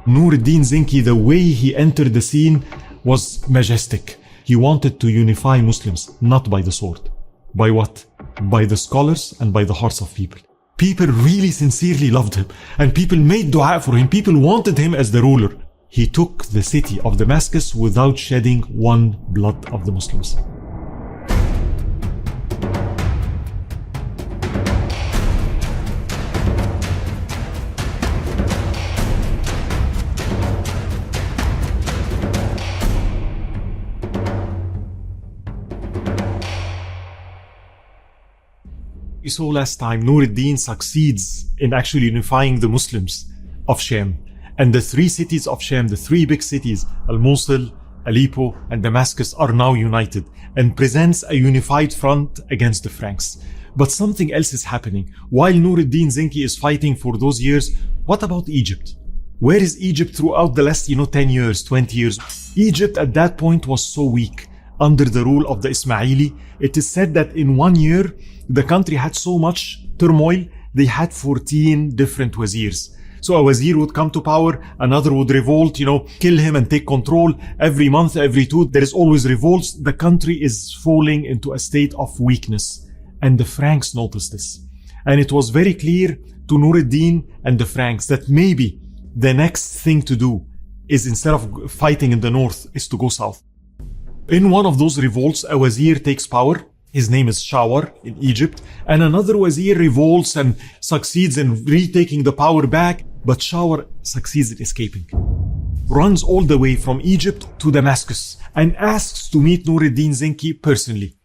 Nur ad-Din Zenki, the way he entered the scene was majestic. He wanted to unify Muslims, not by the sword. By what? By the scholars and by the hearts of people. People really sincerely loved him, and people made dua for him. People wanted him as the ruler. He took the city of Damascus without shedding one blood of the Muslims. We saw last time, Nur ad-Din succeeds in actually unifying the Muslims of Sham. And the three cities of Sham, the three big cities, Al-Mosul, Aleppo, and Damascus, are now united and presents a unified front against the Franks. But something else is happening. While Nur ad-Din Zenki is fighting for those years, what about Egypt? Where is Egypt throughout the last, 10 years, 20 years? Egypt at that point was so weak. Under the rule of the Ismaili, it is said that in 1 year, the country had so much turmoil, they had 14 different wazirs. So a wazir would come to power, another would revolt, kill him and take control. Every month, every two, there is always revolts. The country is falling into a state of weakness. And the Franks noticed this. And it was very clear to Nur ad-Din and the Franks that maybe the next thing to do is, instead of fighting in the north, is to go south. In one of those revolts, a wazir takes power. His name is Shawar in Egypt. And another wazir revolts and succeeds in retaking the power back. But Shawar succeeds in escaping. Runs all the way from Egypt to Damascus and asks to meet Nur ad-Din Zenki personally.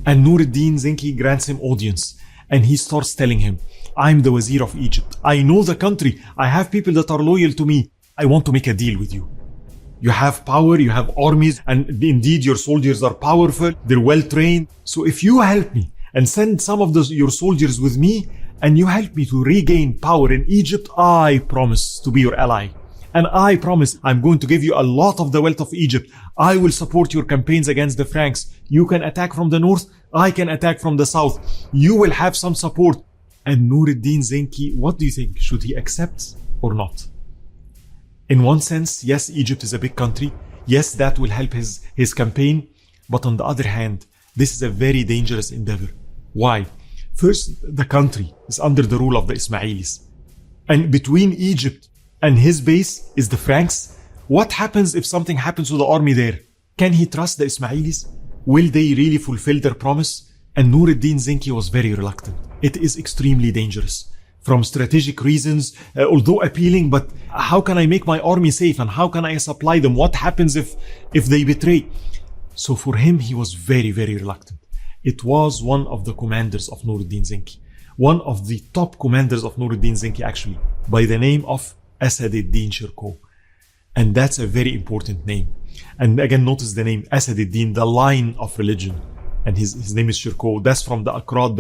And Nur ad-Din Zenki grants him audience. And he starts telling him, I'm the wazir of Egypt. I know the country. I have people that are loyal to me. I want to make a deal with you. You have power, you have armies, and indeed your soldiers are powerful, they're well trained. So if you help me and send some of your soldiers with me, and you help me to regain power in Egypt, I promise to be your ally. And I promise I'm going to give you a lot of the wealth of Egypt. I will support your campaigns against the Franks. You can attack from the north, I can attack from the south. You will have some support. And Nur ad-Din Zenki, what do you think? Should he accept or not? In one sense, yes, Egypt is a big country. Yes, that will help his campaign. But on the other hand, this is a very dangerous endeavor. Why? First, the country is under the rule of the Ismailis. And between Egypt and his base is the Franks. What happens if something happens to the army there? Can he trust the Ismailis? Will they really fulfill their promise? And Nur ad-Din Zenki was very reluctant. It is extremely dangerous. From strategic reasons, although appealing, but how can I make my army safe and how can I supply them? What happens if they betray? So for him, he was very, very reluctant. It was one of the commanders of Nur ad-Din Zenki, one of the top commanders of Nur ad-Din Zenki actually, by the name of Asad ad-Din Shirkuh. And that's a very important name. And again, notice the name Asad ad-Din, the lion of religion. And his name is Shirkuh. That's from the Akrad,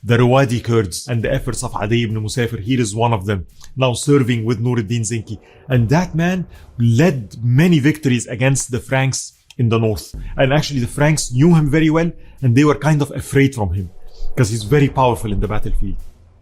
the Rawadi Kurds, and the efforts of Adi ibn Musafir. Here is one of them, now serving with Nur ad-Din Zenki. And that man led many victories against the Franks in the north. And actually the Franks knew him very well, and they were kind of afraid from him because he's very powerful in the battlefield.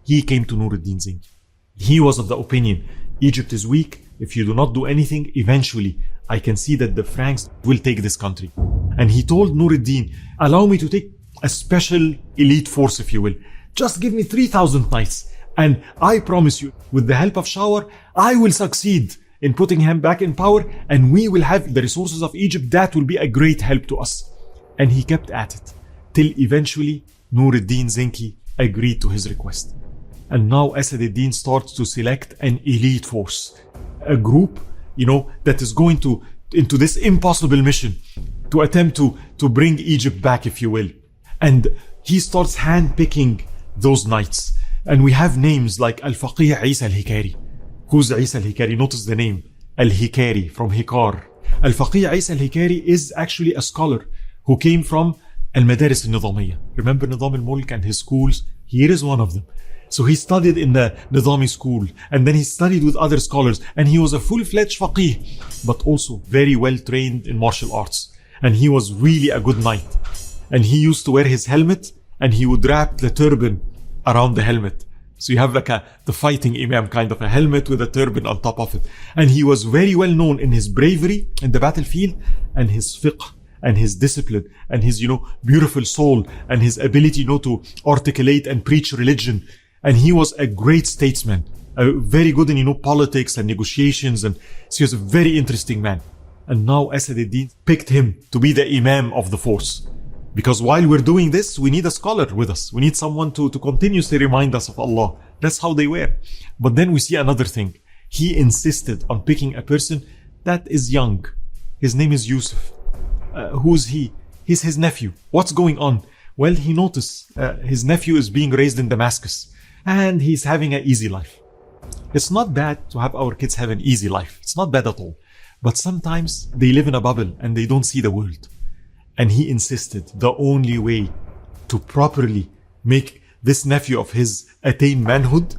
He came to Nur ad-Din Zenki. He was of the opinion, Egypt is weak. If you do not do anything, eventually I can see that the Franks will take this country. And he told Nur ad-Din, allow me to take a special elite force, if you will. Just give me 3,000 knights. And I promise you, with the help of Shawar, I will succeed in putting him back in power, and we will have the resources of Egypt. That will be a great help to us. And he kept at it, till eventually Nur ad-Din Zenki agreed to his request. And now Asad ad-Din starts to select an elite force, a group, that is going into this impossible mission to attempt to bring Egypt back, if you will. And he starts handpicking those knights. And we have names like Al-Faqih Isa al-Hikari. Who's Isa al-Hikari? Notice the name. Al-Hikari, from Hikar. Al-Faqih Isa al-Hikari is actually a scholar who came from Al-Madaris al-Nizamiyya. Remember Nizam al-Mulk and his schools? Here is one of them. So he studied in the Nizami school, and then he studied with other scholars, and he was a full-fledged faqih, but also very well trained in martial arts. And he was really a good knight. And he used to wear his helmet, and he would wrap the turban around the helmet. So you have like the fighting Imam, kind of a helmet with a turban on top of it. And he was very well known in his bravery in the battlefield and his fiqh and his discipline and his, beautiful soul and his ability, to articulate and preach religion. And he was a great statesman, very good in, politics and negotiations. And so he was a very interesting man. And now Asad ad-Din picked him to be the Imam of the force. Because while we're doing this, we need a scholar with us. We need someone to continuously remind us of Allah. That's how they were. But then we see another thing. He insisted on picking a person that is young. His name is Yusuf. Who's he? He's his nephew. What's going on? Well, he noticed his nephew is being raised in Damascus. And he's having an easy life. It's not bad to have our kids have an easy life. It's not bad at all. But sometimes they live in a bubble and they don't see the world. And he insisted the only way to properly make this nephew of his attain manhood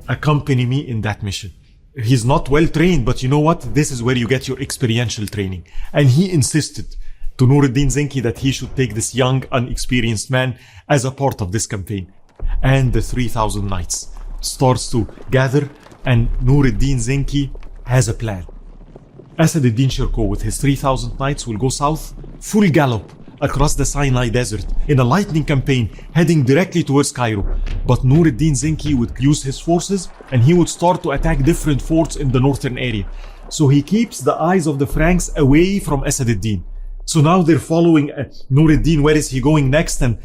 accompany me in that mission. He's not well trained, but you know what? This is where you get your experiential training. And he insisted to Nur ad-Din Zenki that he should take this young, unexperienced man as a part of this campaign. And the 3,000 knights starts to gather, and Nur ad-Din Zenki has a plan. Asad ad-Din Shirkuh with his 3,000 knights will go south, full gallop across the Sinai desert in a lightning campaign heading directly towards Cairo. But Nur ad-Din Zenki would use his forces and he would start to attack different forts in the northern area. So he keeps the eyes of the Franks away from Asad ad-Din. So now they're following Nur ad-Din. Where is he going next? And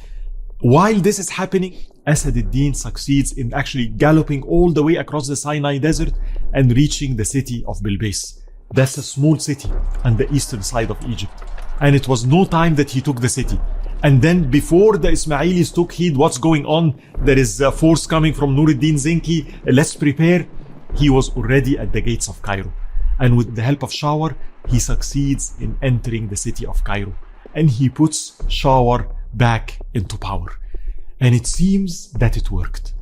while this is happening, Asad ad-Din succeeds in actually galloping all the way across the Sinai desert and reaching the city of Bilbais. That's a small city on the eastern side of Egypt. And it was no time that he took the city. And then before the Ismailis took heed what's going on, there is a force coming from Nur ad-Din Zenki, let's prepare. He was already at the gates of Cairo. And with the help of Shawar, he succeeds in entering the city of Cairo. And he puts Shawar back into power. And it seems that it worked.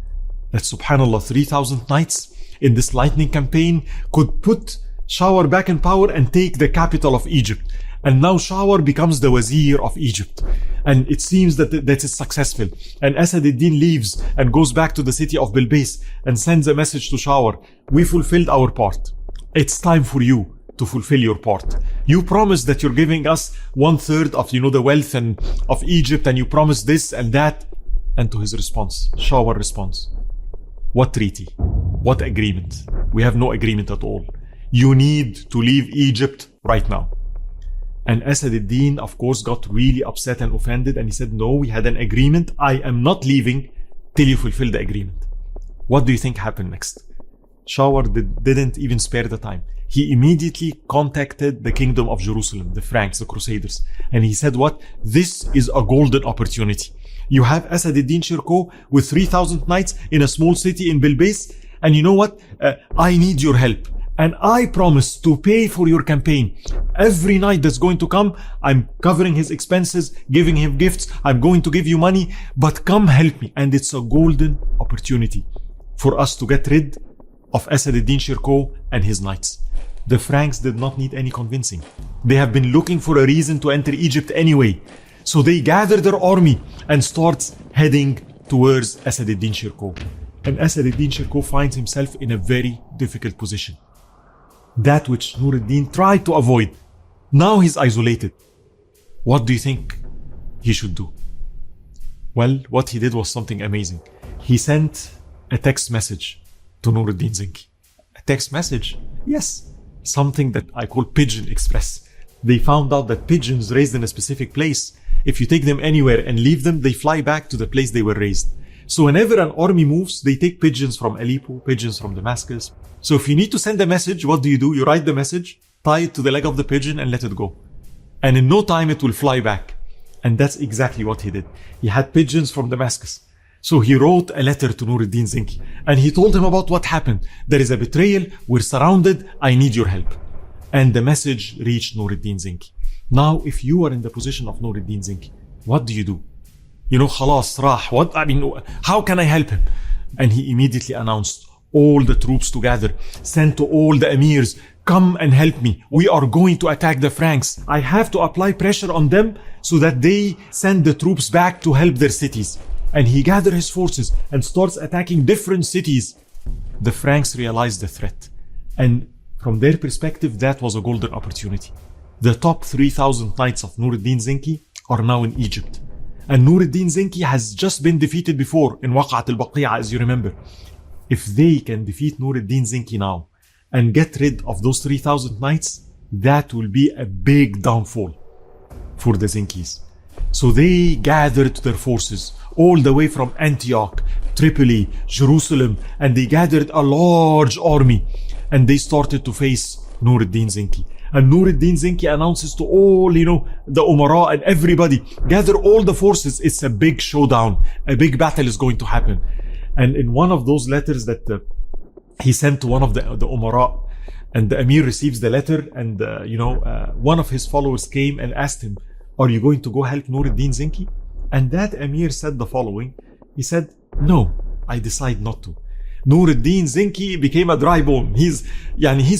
That subhanAllah, 3,000 knights in this lightning campaign could put Shawar back in power and take the capital of Egypt. And now Shawar becomes the Wazir of Egypt. And it seems that is successful. And Asad ad-Din leaves and goes back to the city of Bilbais and sends a message to Shawar. We fulfilled our part. It's time for you to fulfill your part. You promised that you're giving us 1/3 of, the wealth and of Egypt, and you promised this and that. And to his response, Shawar responds, what treaty? What agreement? We have no agreement at all. You need to leave Egypt right now. And Asad ad-Din, of course, got really upset and offended. And he said, no, we had an agreement. I am not leaving till you fulfill the agreement. What do you think happened next? Shawar didn't even spare the time. He immediately contacted the kingdom of Jerusalem, the Franks, the Crusaders. And he said, what? This is a golden opportunity. You have Asad ad-Din Shirkuh with 3,000 knights in a small city in Bilbais. And you know what? I need your help. And I promise to pay for your campaign. Every night that's going to come, I'm covering his expenses, giving him gifts. I'm going to give you money, but come help me. And it's a golden opportunity for us to get rid of Asad ad-Din Shirkuh and his knights. The Franks did not need any convincing. They have been looking for a reason to enter Egypt anyway. So they gather their army and starts heading towards Asad ad-Din Shirkuh. And Asad ad-Din Shirkuh finds himself in a very difficult position. That which Nur ad-Din tried to avoid. Now he's isolated. What do you think he should do? Well, what he did was something amazing. He sent a text message to Nur ad-Din Zenki. A text message? Yes. Something that I call Pigeon Express. They found out that pigeons raised in a specific place, if you take them anywhere and leave them, they fly back to the place they were raised. So whenever an army moves, they take pigeons from Aleppo, pigeons from Damascus. So if you need to send a message, what do? You write the message, tie it to the leg of the pigeon and let it go. And in no time it will fly back. And that's exactly what he did. He had pigeons from Damascus. So he wrote a letter to Nur ad-Din Zenki. And he told him about what happened. There is a betrayal, we're surrounded, I need your help. And the message reached Nur ad-Din Zenki. Now, if you are in the position of Nur ad-Din Zenki, what do? Khalas, rah, how can I help him? And he immediately announced all the troops together, sent to all the emirs, come and help me. We are going to attack the Franks. I have to apply pressure on them so that they send the troops back to help their cities. and he gathers his forces and starts attacking different cities, the Franks realized the threat. And from their perspective, that was a golden opportunity. The top 3,000 knights of Nur ad-Din Zenki are now in Egypt. And Nur ad-Din Zenki has just been defeated before in Waqa'at al-Baqi'a, as you remember. If they can defeat Nur ad-Din Zenki now and get rid of those 3,000 knights, that will be a big downfall for the Zenkis. So they gathered their forces all the way from Antioch, Tripoli, Jerusalem, and they gathered a large army and they started to face Nur ad-Din Zenki. And Nur ad-Din Zenki announces to all, the Umara and everybody, gather all the forces. It's a big showdown. A big battle is going to happen. And in one of those letters that he sent to one of the Umara, and the Emir receives the letter, and one of his followers came and asked him, are you going to go help Nur ad-Din Zenki? And that Emir said the following. He said, no, I decide not to. Nur ad-Din Zenki became a dry bone. He's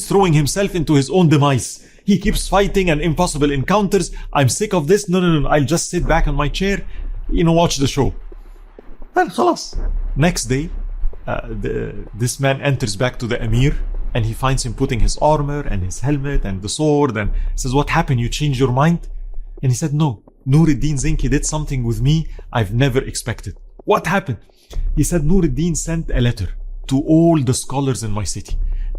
throwing himself into his own demise. He keeps fighting and impossible encounters. I'm sick of this. No. I'll just sit back on my chair, watch the show. And khalas. Next day, this man enters back to the Emir and he finds him putting his armor and his helmet and the sword and says, what happened? You changed your mind? And he said, no, Nur ad-Din Zenki did something with me I've never expected. What happened? He said, Nur ad-Din sent a letter to all the scholars in my city,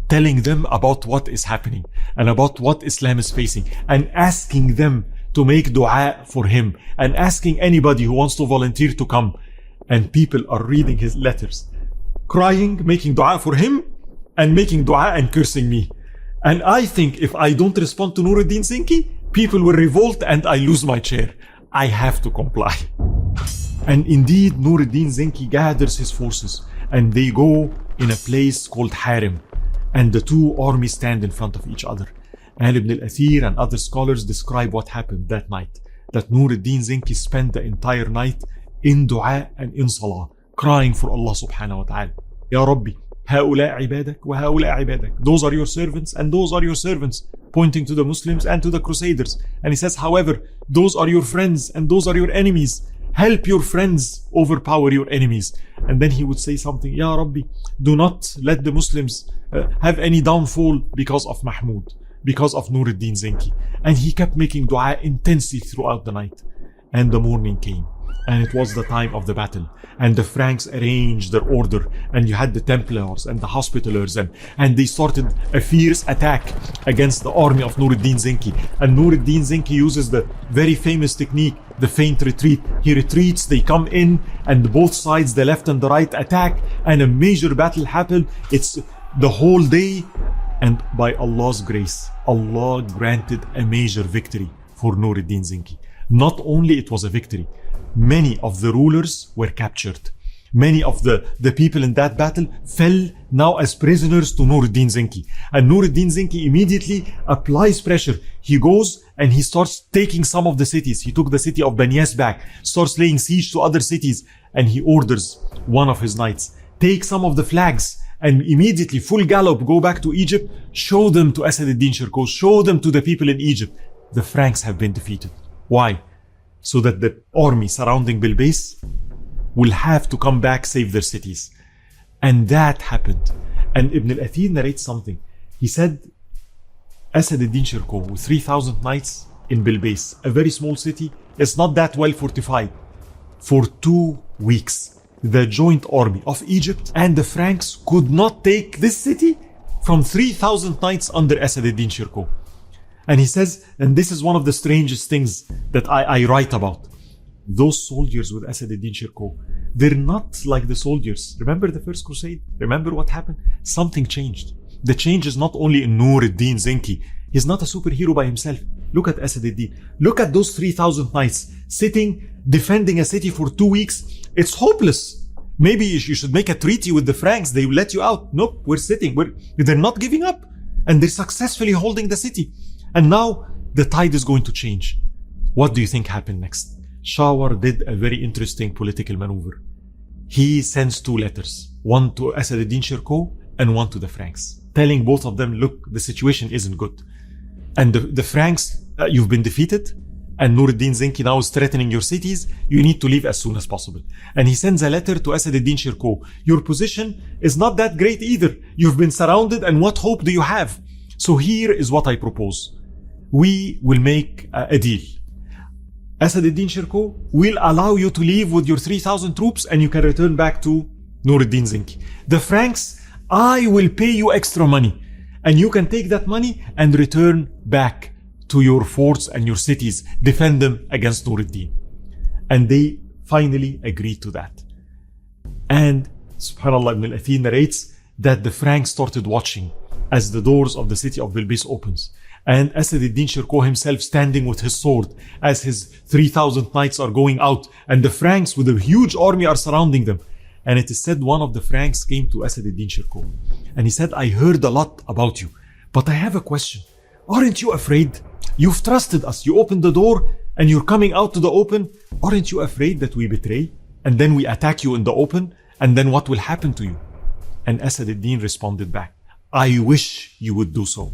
telling them about what is happening and about what Islam is facing, and asking them to make dua for him, and asking anybody who wants to volunteer to come. And people are reading his letters, crying, making dua for him, and making dua and cursing me. And I think if I don't respond to Nur ad-Din Zenki, people will revolt and I lose my chair. I have to comply. And indeed, Nur ad-Din Zenki gathers his forces and they go in a place called Harim. And the two armies stand in front of each other. And Ibn al-Athir and other scholars describe what happened that night. That Nur ad-Din Zenki spent the entire night in dua and in salah, crying for Allah subhanahu wa ta'ala. Ya Rabbi, هؤلاء عبادك وهؤلاء عبادك. Those are your servants and those are your servants, pointing to the Muslims and to the Crusaders. And he says, however, those are your friends and those are your enemies. Help your friends overpower your enemies. And then he would say something, Ya Rabbi, do not let the Muslims have any downfall because of Mahmud, because of Nur ad-Din Zenki. And he kept making dua intensely throughout the night. And the morning came. And it was the time of the battle. And the Franks arranged their order. And you had the Templars and the Hospitallers. And they started a fierce attack against the army of Nur ad-Din Zenki. And Nur ad-Din Zenki uses the very famous technique, the feint retreat. He retreats, they come in, and both sides, the left and the right, attack. And a major battle happened. It's the whole day. And by Allah's grace, Allah granted a major victory for Nur ad-Din Zenki. Not only it was a victory, many of the rulers were captured. Many of the people in that battle fell now as prisoners to Nur ad-Din Zenki. And Nur ad-Din Zenki immediately applies pressure. He goes and he starts taking some of the cities. He took the city of Banyas back, starts laying siege to other cities. And he orders one of his knights, take some of the flags and immediately full gallop go back to Egypt, show them to Asad ad-Din Shirkuh, show them to the people in Egypt. The Franks have been defeated. Why? So that the army surrounding Bilbais will have to come back, save their cities. And that happened. And Ibn al-Athir narrates something. He said, Asad ad-Din Shirkuh with 3,000 knights in Bilbais, a very small city, it's not that well fortified. For 2 weeks, the joint army of Egypt and the Franks could not take this city from 3,000 knights under Asad ad-Din Shirkuh. And he says, and this is one of the strangest things that I write about. Those soldiers with Asad ad-Din Shirkuh, they're not like the soldiers. Remember the first crusade? Remember what happened? Something changed. The change is not only in Nur ad-Din Zenki. He's not a superhero by himself. Look at Asad ad-Din. Look at those 3,000 knights sitting, defending a city for 2 weeks. It's hopeless. Maybe you should make a treaty with the Franks. They will let you out. Nope, we're sitting. They're not giving up. And they're successfully holding the city. And now the tide is going to change. What do you think happened next? Shawar did a very interesting political maneuver. He sends 2 letters, one to Asad ad-Din Shirkuh and one to the Franks, telling both of them, look, the situation isn't good. And the Franks, you've been defeated and Nur ad-Din Zenki now is threatening your cities, you need to leave as soon as possible. And he sends a letter to Asad ad-Din Shirkuh. Your position is not that great either. You've been surrounded, and what hope do you have? So here is what I propose. We will make a deal. Asad ad-Din Shirkuh will allow you to leave with your 3,000 troops and you can return back to Nur ad-Din Zenki. The Franks, I will pay you extra money and you can take that money and return back to your forts and your cities, defend them against Nur ad-Din. And they finally agreed to that. And subhanAllah, Ibn al-Athir narrates that the Franks started watching as the doors of the city of Bilqis opens. And Asad ad-Din Shirkuh himself standing with his sword as his 3,000 knights are going out. And the Franks with a huge army are surrounding them. And it is said one of the Franks came to Asad ad-Din Shirkuh. And he said, I heard a lot about you, but I have a question. Aren't you afraid? You've trusted us. You opened the door and you're coming out to the open. Aren't you afraid that we betray? And then we attack you in the open? And then what will happen to you? And Asad ad-Din responded back, I wish you would do so.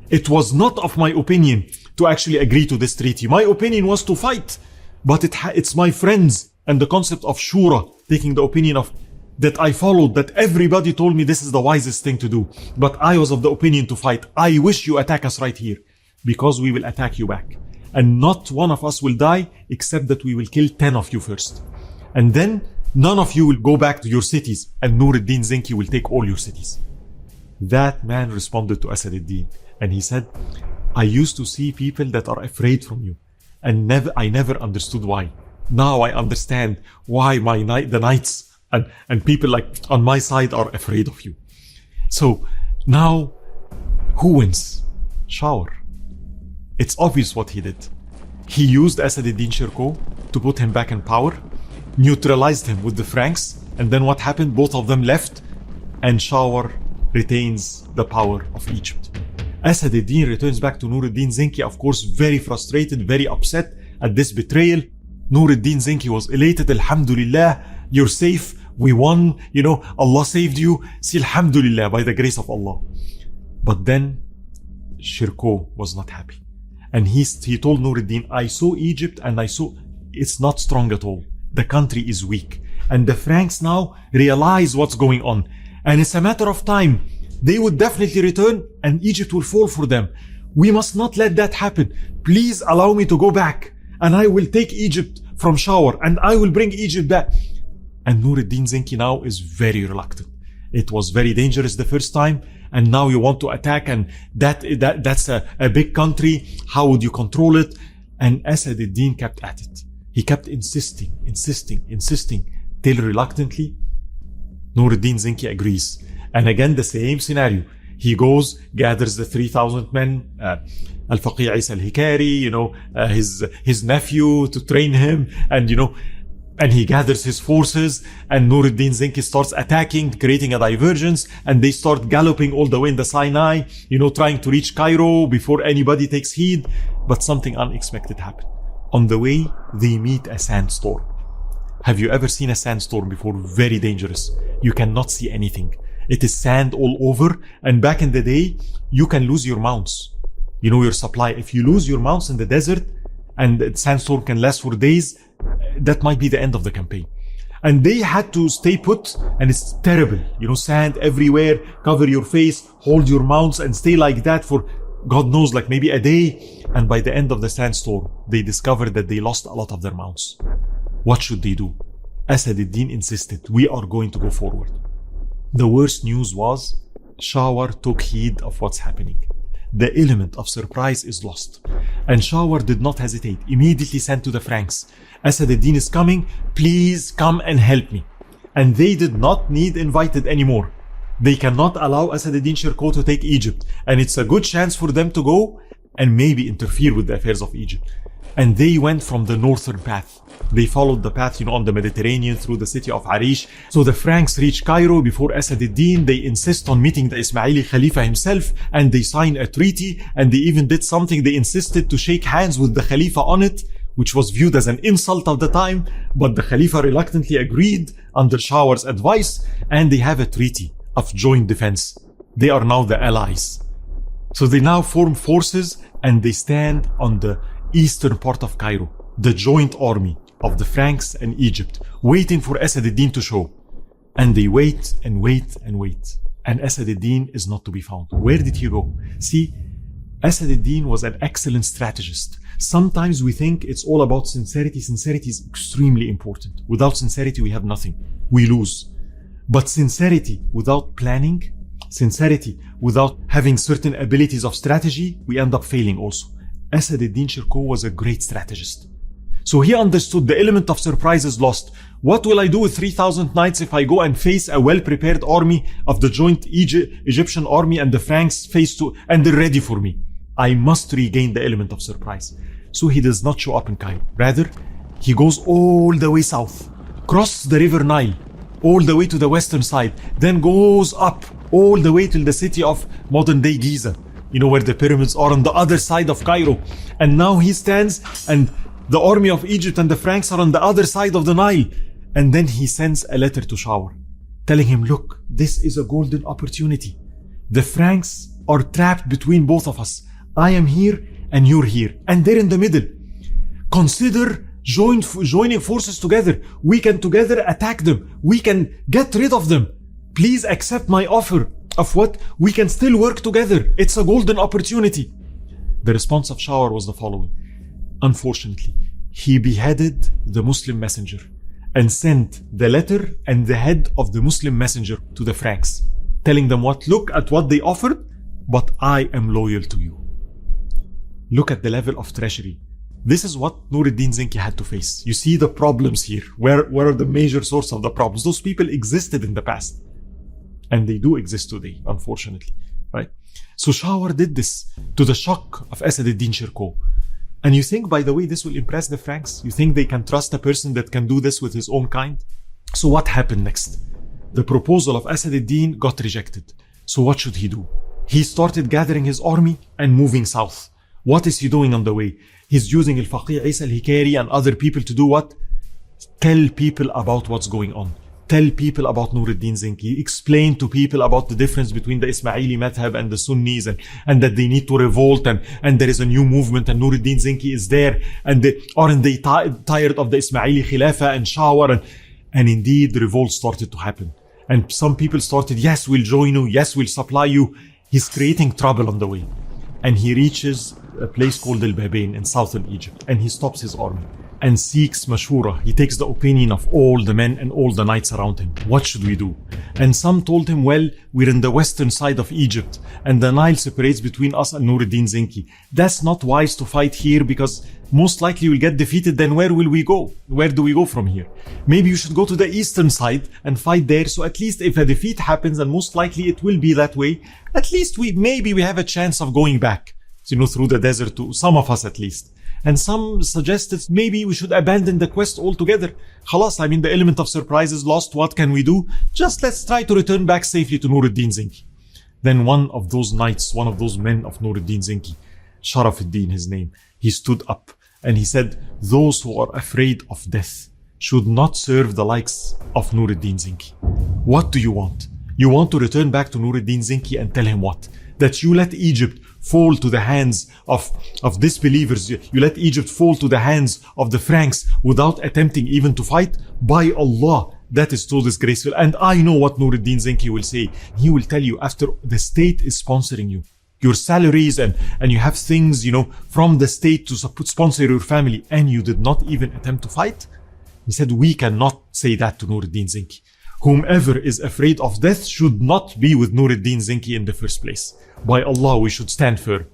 It was not of my opinion to actually agree to this treaty. My opinion was to fight. But it's my friends and the concept of shura, taking the opinion of that I followed, that everybody told me this is the wisest thing to do. But I was of the opinion to fight. I wish you attack us right here because we will attack you back. And not one of us will die except that we will kill 10 of you first. And then none of you will go back to your cities and Nur ad-Din Zenki will take all your cities. That man responded to Asad ad-Din and he said, I used to see people that are afraid from you and I never understood why. Now I understand why the knights and people like on my side are afraid of you. So now who wins? Shawar. It's obvious what he did. He used Asad ad-Din Shirkuh to put him back in power, neutralized him with the Franks, and then what happened? Both of them left and Shawar retains the power of Egypt. Asad ad-Din returns back to Nur ad-Din Zenki, of course, very frustrated, very upset at this betrayal. Nur ad-Din Zenki was elated. Alhamdulillah, you're safe. We won. Allah saved you. See, Alhamdulillah, by the grace of Allah. But then Shirkuh was not happy. And he told Nur ad-Din, I saw Egypt and I saw it's not strong at all. The country is weak. And the Franks now realize what's going on. And it's a matter of time. They would definitely return and Egypt will fall for them. We must not let that happen. Please allow me to go back and I will take Egypt from Shawar and I will bring Egypt back. And Nur ad-Din Zenki now is very reluctant. It was very dangerous the first time and now you want to attack and that's a big country. How would you control it? And Asad ad-Din kept at it. He kept insisting till reluctantly Nur ad-Din Zenki agrees. And again, the same scenario. He goes, gathers the 3,000 men, Al-Faqih Isa al-Hikari, his nephew to train him, and he gathers his forces, and Nur ad-Din Zenki starts attacking, creating a divergence, and they start galloping all the way in the Sinai, trying to reach Cairo before anybody takes heed. But something unexpected happened. On the way, they meet a sandstorm. Have you ever seen a sandstorm before? Very dangerous. You cannot see anything. It is sand all over. And back in the day, you can lose your mounts. Your supply. If you lose your mounts in the desert and the sandstorm can last for days, that might be the end of the campaign. And they had to stay put and it's terrible. Sand everywhere, cover your face, hold your mounts and stay like that for God knows, like maybe a day. And by the end of the sandstorm, they discovered that they lost a lot of their mounts. What should they do? Asad ad-Din insisted, we are going to go forward. The worst news was Shawar took heed of what's happening. The element of surprise is lost. And Shawar did not hesitate, immediately sent to the Franks, Asad ad-Din is coming, please come and help me. And they did not need invited anymore. They cannot allow Asad ad-Din Shirkuh to take Egypt. And it's a good chance for them to go and maybe interfere with the affairs of Egypt. And they went from the northern path. They followed the path, on the Mediterranean through the city of Arish. So the Franks reach Cairo before Asad ad-Din. They insist on meeting the Ismaili Khalifa himself and they sign a treaty and they even did something. They insisted to shake hands with the Khalifa on it, which was viewed as an insult of the time. But the Khalifa reluctantly agreed under Shawar's advice and they have a treaty of joint defense. They are now the allies. So they now form forces and they stand on the eastern part of Cairo, the joint army of the Franks and Egypt, waiting for Asad ad-Din to show. And they wait and wait and wait. And Asad ad-Din is not to be found. Where did he go? See, Asad ad-Din was an excellent strategist. Sometimes we think it's all about sincerity. Sincerity is extremely important. Without sincerity, we have nothing. We lose. But sincerity without planning, sincerity without having certain abilities of strategy, we end up failing also. Asad ad-Din Shirkuh was a great strategist. So he understood the element of surprise is lost. What will I do with 3,000 knights if I go and face a well-prepared army of the joint Egyptian army and the Franks and they're ready for me? I must regain the element of surprise. So he does not show up in Cairo. Rather, he goes all the way south, crosses the river Nile, all the way to the western side, then goes up all the way till the city of modern-day Giza, where the pyramids are on the other side of Cairo. And now he stands and the army of Egypt and the Franks are on the other side of the Nile. And then he sends a letter to Shawar, telling him, look, this is a golden opportunity. The Franks are trapped between both of us. I am here and you're here. And they're in the middle. Consider joining forces together. We can together attack them. We can get rid of them. Please accept my offer of what we can still work together. It's a golden opportunity. The response of Shawar was the following. Unfortunately, he beheaded the Muslim messenger and sent the letter and the head of the Muslim messenger to the Franks, telling them what? Look at what they offered, but I am loyal to you. Look at the level of treachery. This is what Nur ad-Din Zinki had to face. You see the problems here. Where are the major source of the problems? Those people existed in the past. And they do exist today, unfortunately. Right? So Shawar did this to the shock of Asad ad-Din Shirkuh. And you think, by the way, this will impress the Franks? You think they can trust a person that can do this with his own kind? So what happened next? The proposal of Asad ad-Din got rejected. So what should he do? He started gathering his army and moving south. What is he doing on the way? He's using Al-Faqih Isa al-Hikari and other people to do what? Tell people about what's going on. Tell people about Nur ad-Din Zinki. Explain to people about the difference between the Ismaili madhab and the Sunnis and that they need to revolt and there is a new movement and Nur ad-Din Zinki is there and aren't they tired of the Ismaili Khilafah and Shawar and indeed the revolt started to happen. And some people started, yes, we'll join you, yes, we'll supply you. He's creating trouble on the way. And he reaches a place called Al-Babain in southern Egypt and he stops his army and seeks mashura. He takes the opinion of all the men and all the knights around him. What should we do? And some told him, well, we're in the western side of Egypt and the Nile separates between us and Nur ad-Din Zinki. That's not wise to fight here because most likely we'll get defeated. Then where will we go? Where do we go from here? Maybe you should go to the eastern side and fight there. So at least if a defeat happens, and most likely it will be that way, at least maybe we have a chance of going back, through the desert, to some of us at least. And some suggested maybe we should abandon the quest altogether. Khalas, the element of surprise is lost. What can we do? Just let's try to return back safely to Nur ad-Din Zinki. Then one of those knights, one of those men of Nur ad-Din Zinki, Sharaf ad-Din his name, he stood up and he said, those who are afraid of death should not serve the likes of Nur ad-Din Zinki. What do you want? You want to return back to Nur ad-Din Zinki and tell him what? That you let Egypt fall to the hands of disbelievers. You let Egypt fall to the hands of the Franks without attempting even to fight? By Allah, that is so disgraceful. And I know what Nur ad-Din Zinki will say. He will tell you, after the state is sponsoring you, your salaries and you have things, from the state to sponsor your family, and you did not even attempt to fight? He said, we cannot say that to Nur ad-Din Zinki. Whomever is afraid of death should not be with Nur ad-Din Zinki in the first place. By Allah, we should stand firm.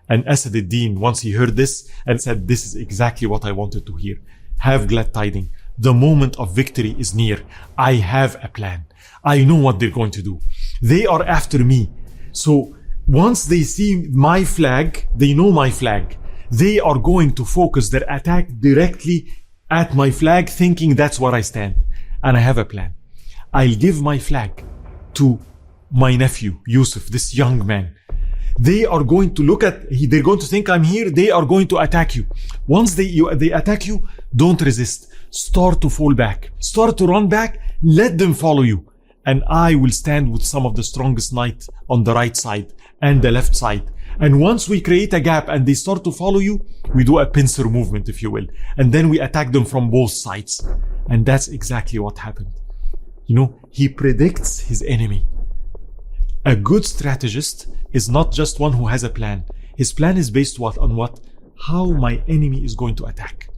And Asad ad-Din, once he heard this, and said, this is exactly what I wanted to hear. Have glad tidings. The moment of victory is near. I have a plan. I know what they're going to do. They are after me. So once they see my flag, they know my flag. They are going to focus their attack directly at my flag, thinking that's where I stand. And I have a plan. I'll give my flag to my nephew, Yusuf, this young man. They are going to they're going to think I'm here. They are going to attack you. Once they attack you, don't resist. Start to fall back. Start to run back. Let them follow you. And I will stand with some of the strongest knights on the right side and the left side. And once we create a gap and they start to follow you, we do a pincer movement, if you will. And then we attack them from both sides. And that's exactly what happened. He predicts his enemy. A good strategist is not just one who has a plan. His plan is based on what? How my enemy is going to attack.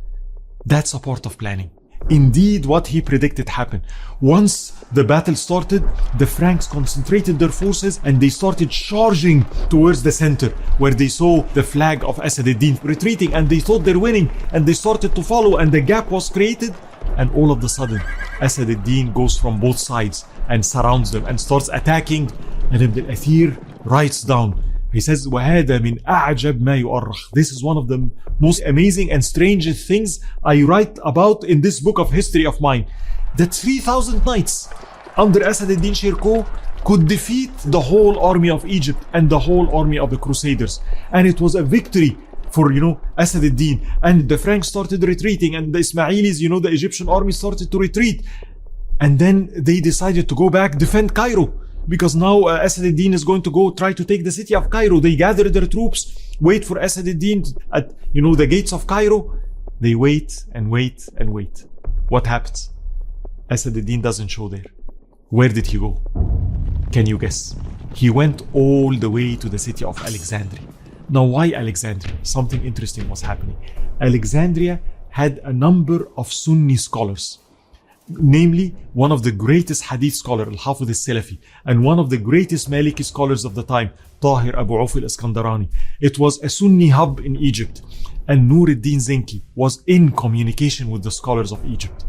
That's a part of planning. Indeed, what he predicted happened. Once the battle started, the Franks concentrated their forces and they started charging towards the center, where they saw the flag of Asad ad-Din retreating, and they thought they're winning, and they started to follow, and the gap was created. And all of a sudden, Asad ad-Din goes from both sides and surrounds them and starts attacking. And Ibn al-Athir writes down, he says, وَهَذَا مِنْ أَعْجَبْ مَا يُؤَرَّخ. This is one of the most amazing and strangest things I write about in this book of history of mine. That 3,000 knights under Asad ad-Din Shirkuh could defeat the whole army of Egypt and the whole army of the Crusaders. And it was a victory for, Asad ad-Din. And the Franks started retreating, and the Ismailis, the Egyptian army started to retreat. And then they decided to go back, defend Cairo. Because now Asad ad-Din is going to go try to take the city of Cairo. They gather their troops, wait for Asad ad-Din at, the gates of Cairo. They wait and wait and wait. What happens? Asad ad-Din doesn't show there. Where did he go? Can you guess? He went all the way to the city of Alexandria. Now, why Alexandria? Something interesting was happening. Alexandria had a number of Sunni scholars. Namely, one of the greatest hadith scholar, Al-Hafidh al-Salafi, and one of the greatest Maliki scholars of the time, Tahir Abu Auf al-Iskandarani. It was a Sunni hub in Egypt, and Nur ad-Din Zinki was in communication with the scholars of Egypt.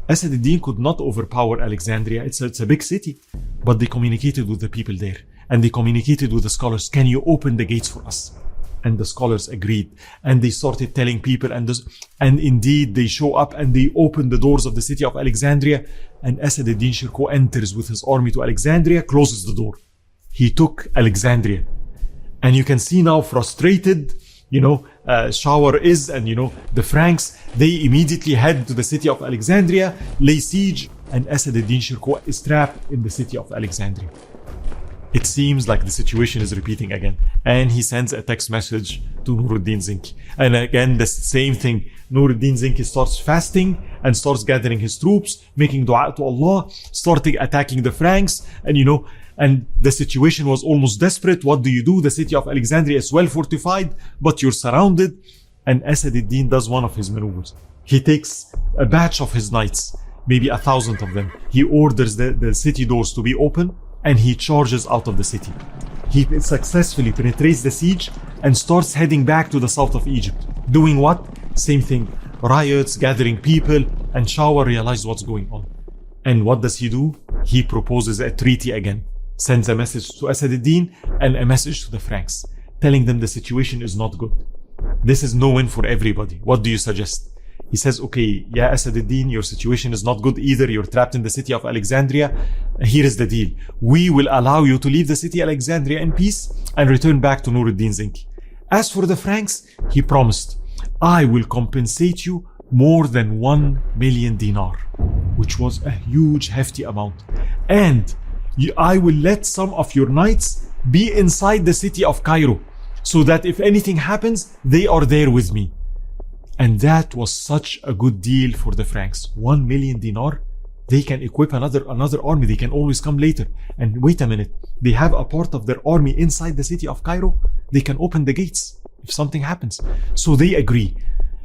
Asad ad-Din could not overpower Alexandria. It's a big city, but they communicated with the people there, and they communicated with the scholars. Can you open the gates for us? And the scholars agreed, and they started telling people, and indeed they show up and they open the doors of the city of Alexandria, and Asad ad-Din Shirkuh enters with his army to Alexandria, closes the door. He took Alexandria, and you can see now frustrated, Shawar is, and the Franks, they immediately head to the city of Alexandria, lay siege, and Asad ad-Din Shirkuh is trapped in the city of Alexandria. It seems like the situation is repeating again. And he sends a text message to Nur ad-Din Zinki. And again, the same thing. Nur ad-Din Zinki starts fasting and starts gathering his troops, making dua to Allah, starting attacking the Franks. And the situation was almost desperate. What do you do? The city of Alexandria is well fortified, but you're surrounded. And Asad ad-Din does one of his maneuvers. He takes a batch of his knights, maybe 1,000 of them. He orders the city doors to be open, and he charges out of the city. He successfully penetrates the siege and starts heading back to the south of Egypt. Doing what? Same thing. Riots, gathering people, and Shawar realized what's going on. And what does he do? He proposes a treaty again. Sends a message to Asad ad-Din and a message to the Franks, telling them the situation is not good. This is no win for everybody. What do you suggest? He says, okay, yeah, Asad ad-Din, your situation is not good either. You're trapped in the city of Alexandria. Here is the deal. We will allow you to leave the city of Alexandria in peace and return back to Nur ad-Din Zinki. As for the Franks, he promised, I will compensate you more than 1 million dinar, which was a huge, hefty amount. And I will let some of your knights be inside the city of Cairo, so that if anything happens, they are there with me. And that was such a good deal for the Franks. 1 million dinar, they can equip another army. They can always come later. And wait a minute, they have a part of their army inside the city of Cairo. They can open the gates if something happens. So they agree.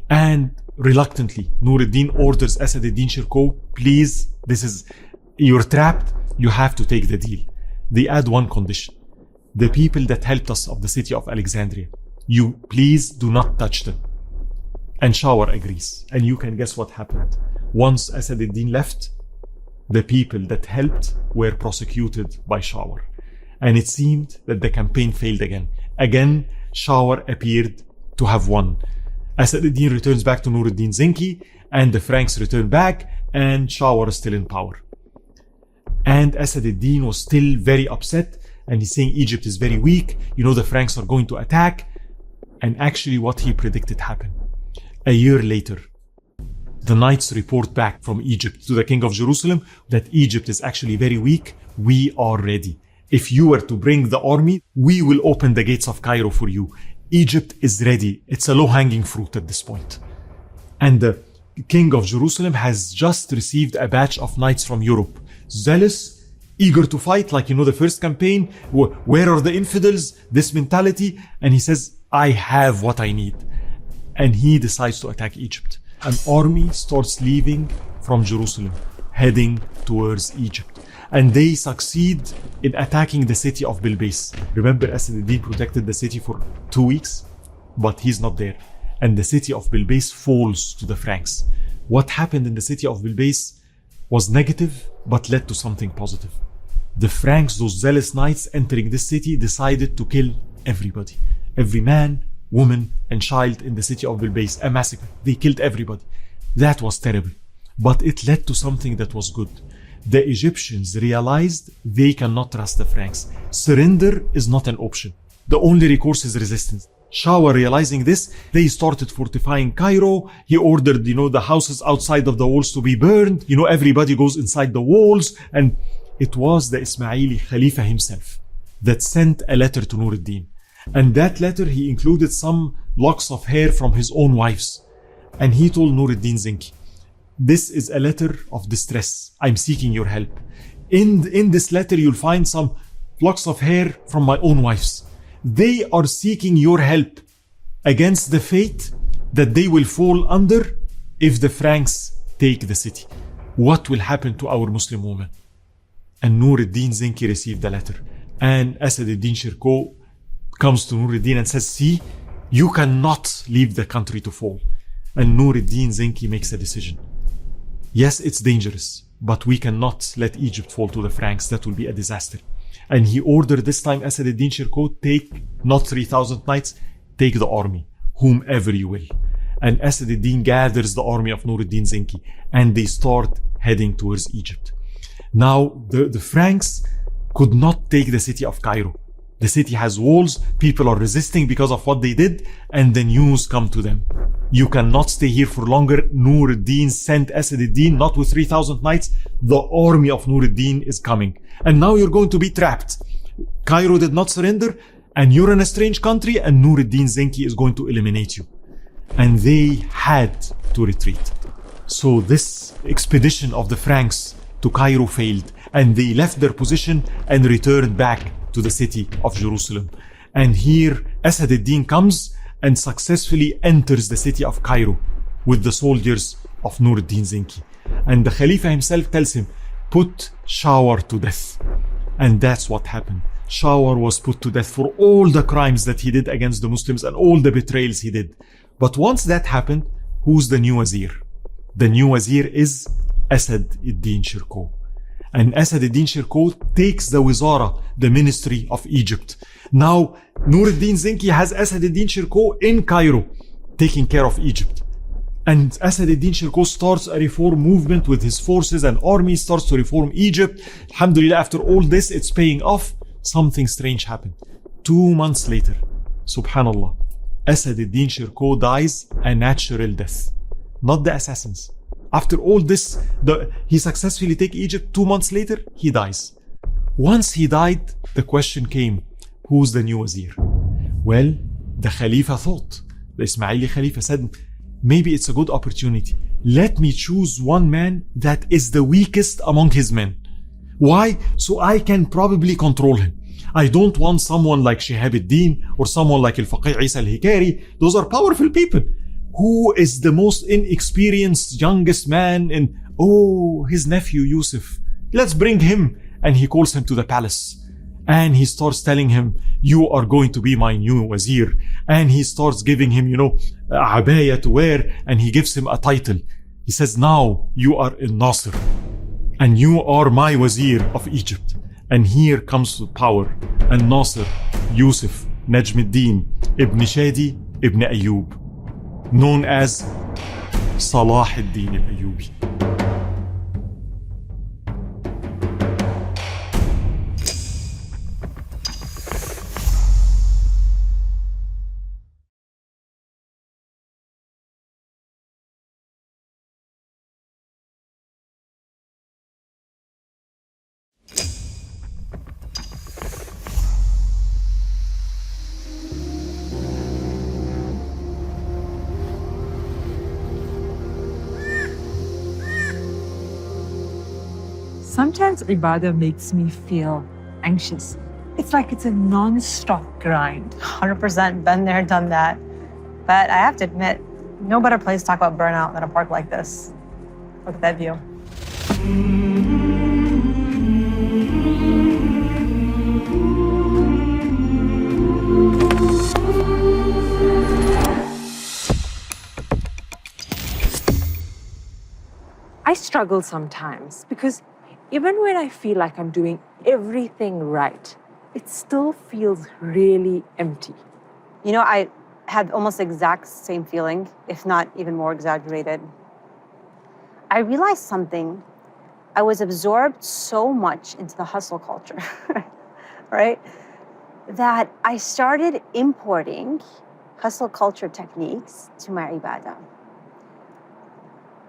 And reluctantly, Nur ad-Din orders Asad ad-Din Shirkuh, please, you're trapped. You have to take the deal. They add one condition. The people that helped us of the city of Alexandria, you please do not touch them. And Shawar agrees. And you can guess what happened. Once Asad ad-Din left, the people that helped were prosecuted by Shawar. And it seemed that the campaign failed again. Again, Shawar appeared to have won. Asad ad-Din returns back to Nur ad-Din Zinki, and the Franks return back, and Shawar is still in power. And Asad ad-Din was still very upset, and he's saying Egypt is very weak. The Franks are going to attack. And actually what he predicted happened. A year later, the knights report back from Egypt to the king of Jerusalem that Egypt is actually very weak. We are ready. if you were to bring the army, we will open the gates of Cairo for you. Egypt is ready. It's a low-hanging fruit at this point. And the king of Jerusalem has just received a batch of knights from Europe, zealous, eager to fight, like the first campaign. Where are the infidels? This mentality. And he says, I have what I need. And he decides to attack Egypt. An army starts leaving from Jerusalem, heading towards Egypt. And they succeed in attacking the city of Bilbais. Remember, Asad ad-Din protected the city for 2 weeks, but he's not there. And the city of Bilbais falls to the Franks. What happened in the city of Bilbais was negative, but led to something positive. The Franks, those zealous knights entering this city, decided to kill everybody. Every man, woman, and child in the city of Bilbais. A massacre. They killed everybody. That was terrible. But it led to something that was good. The Egyptians realized they cannot trust the Franks. Surrender is not an option. The only recourse is resistance. Shawar, realizing this, they started fortifying Cairo. He ordered, the houses outside of the walls to be burned. Everybody goes inside the walls. And it was the Ismaili Khalifa himself that sent a letter to Nur ad-Din. And that letter, he included some locks of hair from his own wives. And he told Nur ad-Din Zinki, this is a letter of distress. I'm seeking your help. In this letter, you'll find some locks of hair from my own wives. They are seeking your help against the fate that they will fall under if the Franks take the city. What will happen to our Muslim women? And Nur ad-Din Zinki received the letter. And Asad ad-Din Shirkuh comes to Nur ad-Din and says, see, you cannot leave the country to fall. And Nur ad-Din Zinki makes a decision. Yes, it's dangerous, but we cannot let Egypt fall to the Franks. That will be a disaster. And he ordered this time Asad ad-Din Shirkuh, take not 3,000 knights, take the army, whomever you will. And Asad ad-Din gathers the army of Nur ad-Din Zinki, and they start heading towards Egypt. Now, the Franks could not take the city of Cairo. The city has walls, people are resisting because of what they did, and the news come to them. You cannot stay here for longer. Nur ad-Din sent Asad ad-Din, not with 3,000 knights. The army of Nur ad-Din is coming. And now you're going to be trapped. Cairo did not surrender, and you're in a strange country, and Nur ad-Din Zinki is going to eliminate you. And they had to retreat. So this expedition of the Franks to Cairo failed, and they left their position and returned back to the city of Jerusalem. And here Asad ad-Din comes and successfully enters the city of Cairo with the soldiers of Nur ad-Din Zinki. And the Khalifa himself tells him, put Shawar to death. And that's what happened. Shawar was put to death for all the crimes that he did against the Muslims and all the betrayals he did. But once that happened, who's the new wazir? The new wazir is Asad ad-Din Shirkuh. And Asad ad-Din Shirkuh takes the Wizara, the ministry of Egypt. Now, Nur ad-Din Zinki has Asad ad-Din Shirkuh in Cairo, taking care of Egypt. And Asad ad-Din Shirkuh starts a reform movement with his forces and army, starts to reform Egypt. Alhamdulillah, after all this, it's paying off. Something strange happened. 2 months later, subhanallah, Asad ad-Din Shirkuh dies a natural death. Not the assassins. After all this, he successfully takes Egypt. 2 months later, he dies. Once he died, the question came, who's the new wazir? Well, the Khalifa thought, the Ismaili Khalifa said, maybe it's a good opportunity. Let me choose one man that is the weakest among his men. Why? So I can probably control him. I don't want someone like Shihab ad-Din or someone like Al-Faqih Isa al-Hikari. Those are powerful people. Who is the most inexperienced youngest man in, his nephew Yusuf. Let's bring him. And he calls him to the palace. And he starts telling him, you are going to be my new wazir. And he starts giving him, abaya to wear. And he gives him a title. He says, now you are al-Nasir. And you are my wazir of Egypt. And here comes the power. Al-Nasir, Yusuf, Najm ad-Din, Ibn Shadi, Ibn Ayyub. Known as Salah ad-Din al-Ayyubi. Sometimes ibadah makes me feel anxious. It's like it's a non-stop grind. 100% been there, done that. But I have to admit, no better place to talk about burnout than a park like this. Look at that view. I struggle sometimes because even when I feel like I'm doing everything right, it still feels really empty. You know, I had almost the exact same feeling, if not even more exaggerated. I realized something. I was absorbed so much into the hustle culture, right? That I started importing hustle culture techniques to my ibadah.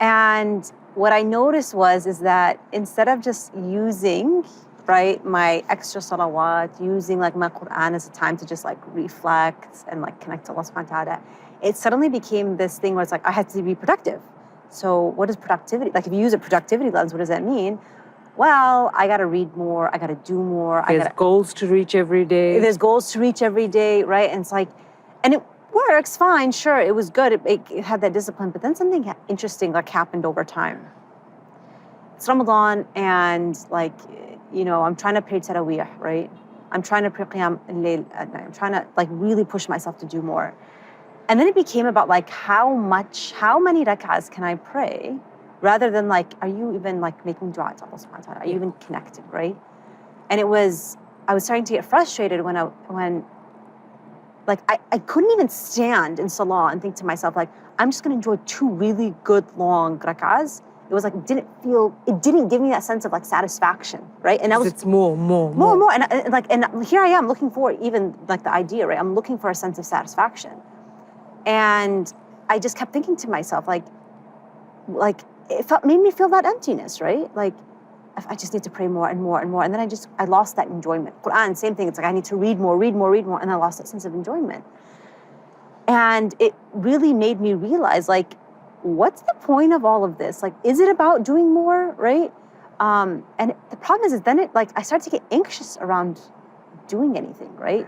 And what I noticed is that instead of just using, right, my extra salawat, using like my Qur'an as a time to just like reflect and like connect to Allah subhanahu wa ta'ala, it suddenly became this thing where it's like I had to be productive. So what is productivity? Like if you use a productivity lens, what does that mean? Well, I gotta read more, I gotta do more. There's goals to reach every day. There's goals to reach every day, right? And it's like, and it works fine, sure, it was good, it had that discipline, but then something interesting like happened over time. It's Ramadan and like, you know, I'm trying to pray Taraweeh, right? I'm trying to pray Qiyam al-Layl at night. I'm trying to like really push myself to do more. And then it became about like how many rak'ahs can I pray rather than like, are you even like making dua to Allah subhanahu wa ta'ala? Are you even connected, right? And I was starting to get frustrated when like I couldn't even stand in salah and think to myself like, I'm just gonna enjoy 2 really good long rak'ahs. It was like, it didn't give me that sense of like satisfaction, right? And it's more. And here I am looking for even like the idea, right? I'm looking for a sense of satisfaction. And I just kept thinking to myself, like made me feel that emptiness, right? Like, I just need to pray more and more and more. And then I lost that enjoyment. Qur'an, same thing. It's like I need to read more. And I lost that sense of enjoyment. And it really made me realize, like, what's the point of all of this? Like, is it about doing more, right? And the problem is then I started to get anxious around doing anything, right?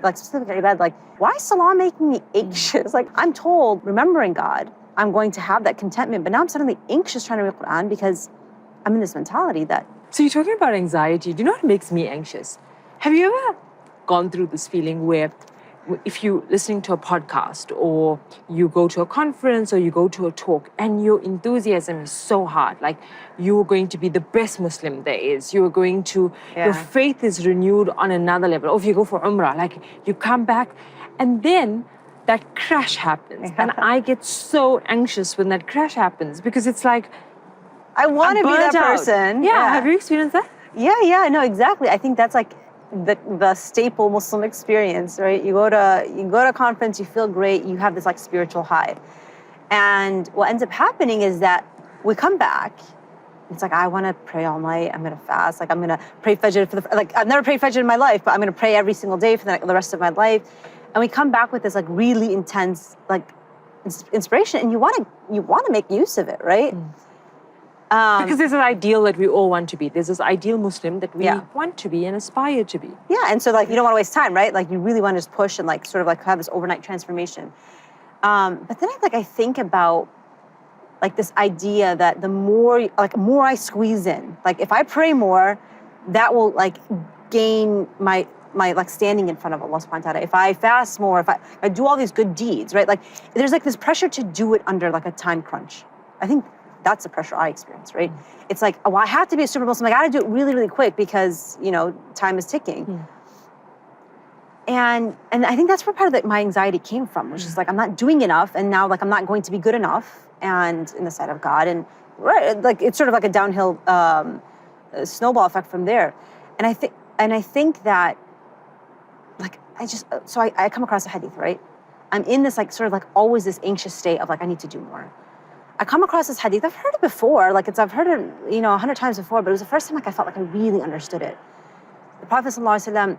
Like specifically ibadah, like, why is salah making me anxious? Like, I'm told, remembering God, I'm going to have that contentment, but now I'm suddenly anxious trying to read Qur'an because I'm in this mentality that... So you're talking about anxiety. Do you know what makes me anxious? Have you ever gone through this feeling where if you're listening to a podcast or you go to a conference or you go to a talk and your enthusiasm is so hard, like you're going to be the best Muslim there is, you're going to, your faith is renewed on another level. Or if you go for Umrah, like you come back and then that crash happens. And I get so anxious when that crash happens because it's like, I want to be that person. Yeah. Have you experienced that? Yeah, no, exactly. I think that's like the staple Muslim experience, right? You go to a conference, you feel great, you have this like spiritual high. And what ends up happening is that we come back, it's like, I want to pray all night, I'm going to fast, like I'm going to pray Fajr like I've never prayed Fajr in my life, but I'm going to pray every single day for the rest of my life. And we come back with this like really intense like inspiration, and you want to make use of it, right? Because there's an ideal that we all want to be. There's this ideal Muslim that we want to be and aspire to be. Yeah, and so like you don't want to waste time, right? Like you really want to just push and like sort of like have this overnight transformation. But then I think about like this idea that the more I squeeze in, like if I pray more, that will like gain my like standing in front of Allah subhanahu wa ta'ala. If I fast more, if I do all these good deeds, right? Like there's like this pressure to do it under like a time crunch. I think that's the pressure I experience, right? It's like, oh, well, I have to be a super Muslim. I got to do it really, really quick because, you know, time is ticking. And I think that's where part of my anxiety came from, which is like, I'm not doing enough. And now like, I'm not going to be good enough and in the sight of God. And like, it's sort of like a downhill snowball effect from there. And I think that like, I come across a hadith, right? I'm in this like, sort of like always this anxious state of like, I need to do more. I come across this hadith, I've heard it before, I've heard it, 100 times before, but it was the first time like I felt like I really understood it. The Prophet ﷺ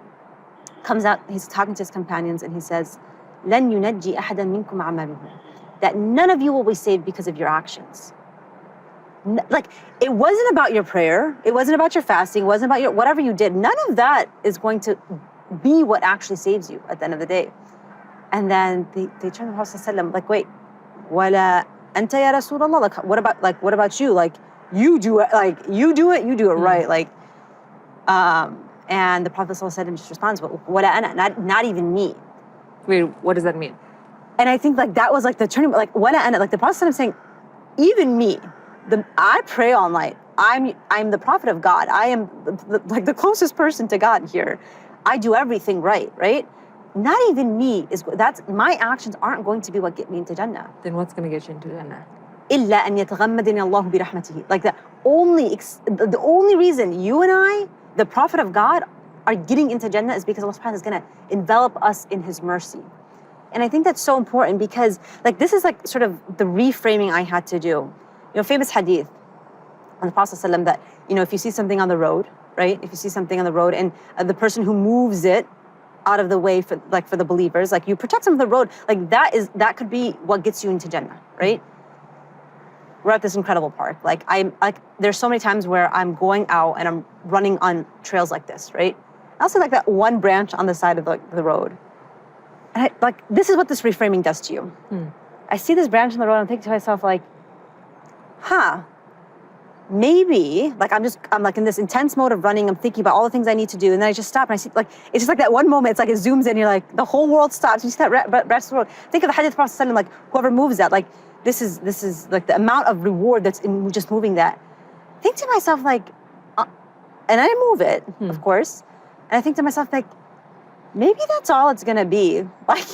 comes out, he's talking to his companions and he says, لَن يُنَجِّي أَحَدًا مِنْكُمْ عَمَلُهُ, that none of you will be saved because of your actions. Like, it wasn't about your prayer. It wasn't about your fasting. It wasn't about your whatever you did. None of that is going to be what actually saves you at the end of the day. And then they turn to the Prophet ﷺ, like, wait, wala anta ya Rasulullah? Like, what about you? Like, you do it right. Like, and the Prophet ﷺ just responds, wala ana, not even me. Wait, what does that mean? And I think like that was like the turning, like wala ana, like the Prophet ﷺ saying, even me, I pray all night. I'm the prophet of God. I am like the closest person to God here. I do everything right? Not even me that's my actions aren't going to be what get me into Jannah. Then what's going to get you into Jannah? إِلَّا أَن يَتَغَمَّدَنِي اللَّهُ بِرَحْمَتِهِ. Like the only reason you and I, the prophet of God, are getting into Jannah is because Allah subhanahu wa ta'ala is going to envelop us in his mercy. And I think that's so important because like this is like sort of the reframing I had to do. Famous hadith on the Prophet ﷺ that, if you see something on the road, right? If you see something on the road and the person who moves it out of the way for the believers, like you protect them from the road, like that could be what gets you into Jannah, right? We're at this incredible park. There's so many times where I'm going out and I'm running on trails like this, right? I'll see like that one branch on the side of the road. And this is what this reframing does to you. I see this branch on the road and I'm thinking to myself like, maybe, like I'm like in this intense mode of running, I'm thinking about all the things I need to do, and then I just stop and I see, like, it's just like that one moment, it's like it zooms in, you're like, the whole world stops, you see that rest of the world. Think of the hadith of the Prophet ﷺ, like, whoever moves that, like, this is like the amount of reward that's in just moving that. Think to myself, like, and I move it, of course, and I think to myself, like, maybe that's all it's gonna be. Like,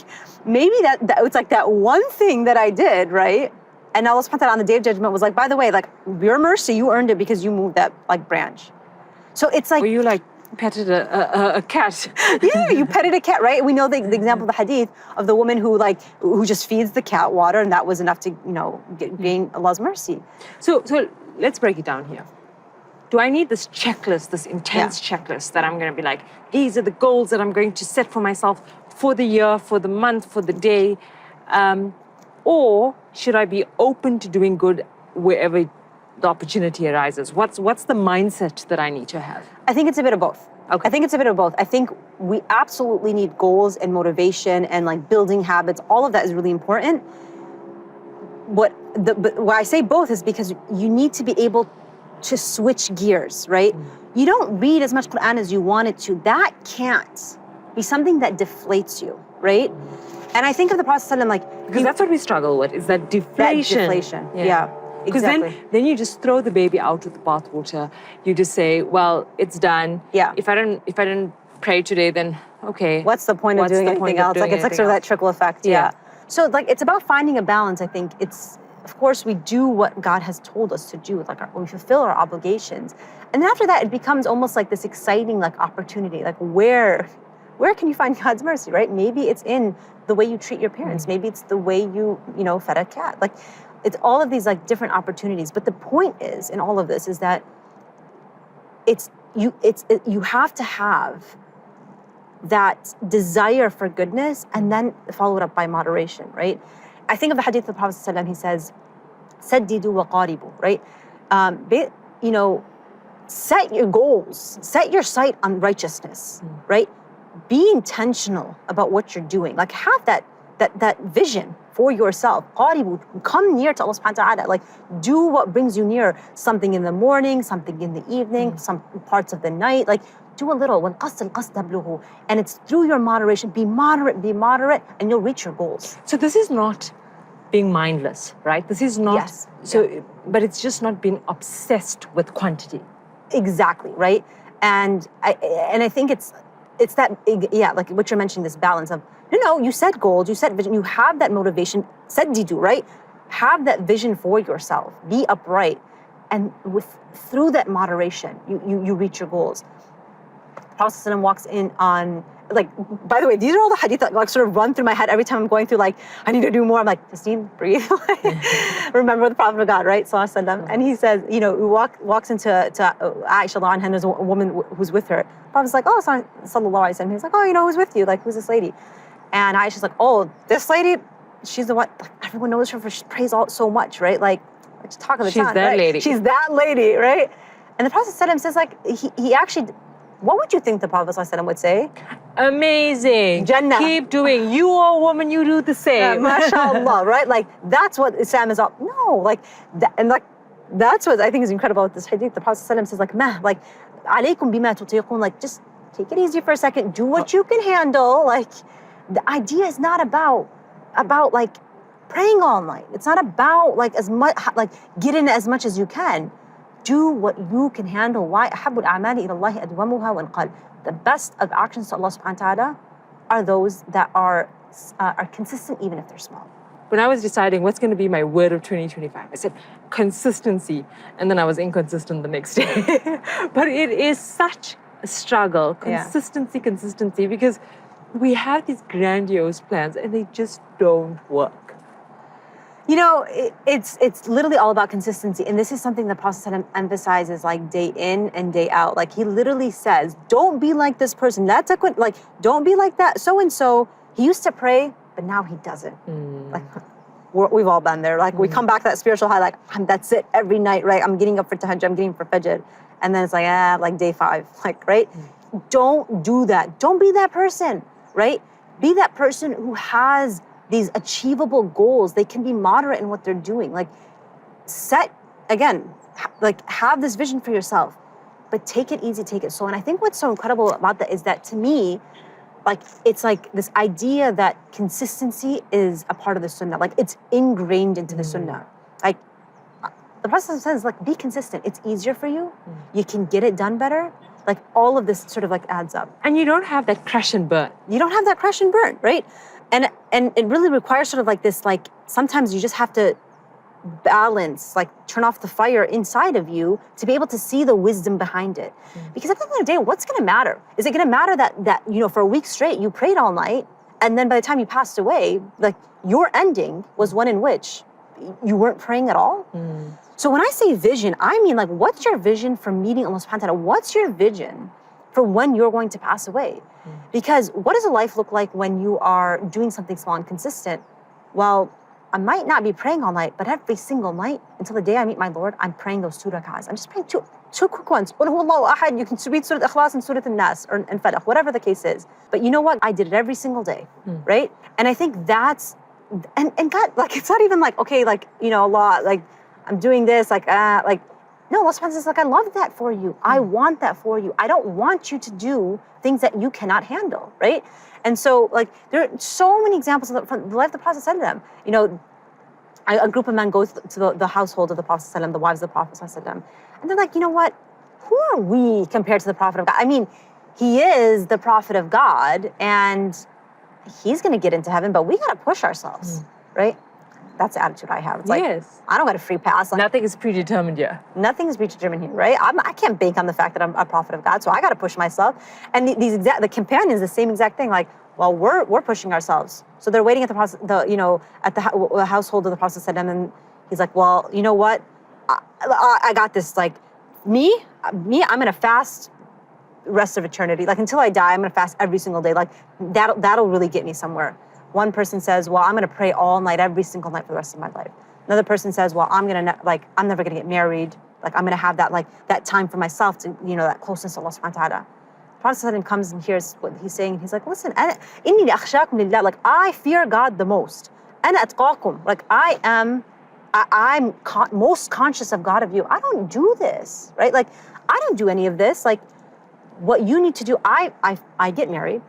maybe that it's like that one thing that I did, right? And Allah subhanahu wa ta'ala on the Day of Judgment was like, by the way, like, your mercy, you earned it because you moved that, like, branch. So it's like... Or you, like, petted a cat. Yeah, you petted a cat, right? We know the example of the hadith of the woman who just feeds the cat water, and that was enough to, gain Allah's mercy. So let's break it down here. Do I need this checklist, this intense checklist that I'm going to be like, these are the goals that I'm going to set for myself for the year, for the month, for the day? Or should I be open to doing good wherever the opportunity arises? What's the mindset that I need to have? I think it's a bit of both. Okay. I think it's a bit of both. I think we absolutely need goals and motivation and like building habits. All of that is really important. But why I say both is because you need to be able to switch gears, right? You don't read as much Qur'an as you wanted to. That can't be something that deflates you, right? And I think of the Prophet ﷺ like... Because that's what we struggle with, is that deflation. That deflation, yeah. Because exactly. then you just throw the baby out with the bathwater. You just say, well, it's done. Yeah. If I didn't pray today, then okay. What's the point of doing anything else? Like, it's like sort of that trickle effect, yeah. So like, it's about finding a balance. I think it's, of course, we do what God has told us to do. Like, we fulfill our obligations. And then after that, it becomes almost like this exciting like opportunity. Like, where can you find God's mercy, right? Maybe it's in the way you treat your parents. Maybe it's the way you fed a cat. Like, it's all of these like different opportunities. But the point is, in all of this, is that you have to have that desire for goodness and then follow it up by moderation, right? I think of the hadith of the Prophet ﷺ, he says, "Saddidu wa qaribu," right? Set your goals, set your sight on righteousness, right? Be intentional about what you're doing. Like, have that vision for yourself. Qaribu, come near to Allah subhanahu wa ta'ala. Like, do what brings you near. Something in the morning, something in the evening, some parts of the night. Like, do a little. And it's through your moderation. Be moderate, and you'll reach your goals. So this is not being mindless, right? This is not. Yes. But it's just not being obsessed with quantity. Exactly, right? And I think it's that, like what you're mentioning, this balance of, you set goals, you set vision, you have that motivation, saddidu, right? Have that vision for yourself, be upright, and through that moderation, you reach your goals. Prophet ﷺ walks in on, like, by the way, these are all the hadith that like sort of run through my head every time I'm going through, like, I need to do more. I'm like, Justine, breathe. Remember the Prophet of God, right? Sallallahu Alaihi Wasallam. And he says, he walks into Aisha anha, and there's a woman who's with her. The Prophet's like, oh, Sallallahu Alaihi Wasallam. He's like, oh, who's with you? Like, who's this lady? And Aisha's like, oh, this lady, she's the one, like, everyone knows her for she prays so much, right? Like, Which talk of the She's town, that right? lady. She's that lady, right? And the Prophet ﷺ says, like, he actually, what would you think the Prophet ﷺ would say? Amazing. Jannah. Keep doing. You are a woman, you do the same. MashaAllah, right? Like, that's what Islam is all. No, like, that's what I think is incredible with this hadith. The Prophet ﷺ says, like, like, alaykum bima tutiqun, like, just take it easy for a second. Do what you can handle. Like, the idea is not about like praying all night. It's not about like as much, like get in as much as you can. Do what you can handle. Why? أحب الأعمال إلى الله أدومها وإن قل. The best of actions to Allah subhanahu wa ta'ala are those that are consistent even if they're small. When I was deciding what's going to be my word of 2025, I said consistency, and then I was inconsistent the next day. But it is such a struggle, consistency, because we have these grandiose plans and they just don't work. You know, it's literally all about consistency. And this is something the Prophet ﷺ emphasizes like day in and day out. Like he literally says, don't be like this person. Like, don't be like that so-and-so. He used to pray, but now he doesn't. Like we've all been there. Like we come back to that spiritual high, like that's it every night, right? I'm getting up for tahajjud, I'm getting up for fajr. And then it's like, like day 5, like, right? Don't do that. Don't be that person, right? Be that person who has these achievable goals. They can be moderate in what they're doing. Like have this vision for yourself, but take it easy, take it slow. And I think what's so incredible about that is that to me, like, it's like this idea that consistency is a part of the sunnah. Like it's ingrained into the sunnah. Like the Prophet says, like, be consistent. It's easier for you. You can get it done better. Like all of this sort of like adds up. And you don't have that crash and burn. You don't have that crash and burn, right? And it really requires sort of like this, like sometimes you just have to balance, like turn off the fire inside of you to be able to see the wisdom behind it. Because at the end of the day, what's going to matter? Is it going to matter that you know, for a week straight you prayed all night, and then by the time you passed away, like your ending was one in which you weren't praying at all? So when I say vision, I mean like, what's your vision for meeting Allah subhanahu wa ta'ala? What's your vision for when you're going to pass away? Because what does a life look like when you are doing something small and consistent? Well, I might not be praying all night, but every single night until the day I meet my Lord, I'm praying those 2 rak'ahs. I'm just praying two quick ones. Qul huwallahu ahad. You can read Surah Ikhlas and Surah An-Nas and Falaq, whatever the case is. But you know what? I did it every single day, right? And I think that's, and God, like, it's not even like, okay, like, you know, Allah, like, I'm doing this, like, no, Allah subhanahu wa ta'ala says, like, I love that for you. I want that for you. I don't want you to do things that you cannot handle, right? And so, like, there are so many examples from the life of the Prophet ﷺ. You know, a group of men goes to the household of the Prophet ﷺ, the wives of the Prophet ﷺ, and they're like, you know what? Who are we compared to the Prophet of God? I mean, he is the Prophet of God, and he's going to get into heaven, but we got to push ourselves, right? That's the attitude I have. It's like, I don't got a free pass. Like, nothing is predetermined here. Nothing is predetermined here, right? I can't bank on the fact that I'm a prophet of God, so I got to push myself. And the companions, the same exact thing. Like, well, we're pushing ourselves. So they're waiting at at the household of the Prophet ﷺ, and he's like, well, you know what? I got this. Like, me, I'm gonna fast the rest of eternity. Like until I die, I'm gonna fast every single day. Like that'll really get me somewhere. One person says, well, I'm going to pray all night, every single night for the rest of my life. Another person says, well, I'm never going to get married. Like, I'm going to have that time for myself to, you know, that closeness to Allah subhanahu wa ta'ala. The Prophet comes and hears what he's saying. He's like, listen, inni akhshakum lillah. Like, I fear God the most. Ana atqakum. Like, I'm most conscious of God of you. I don't do this, right? Like, I don't do any of this. Like, what you need to do, I get married.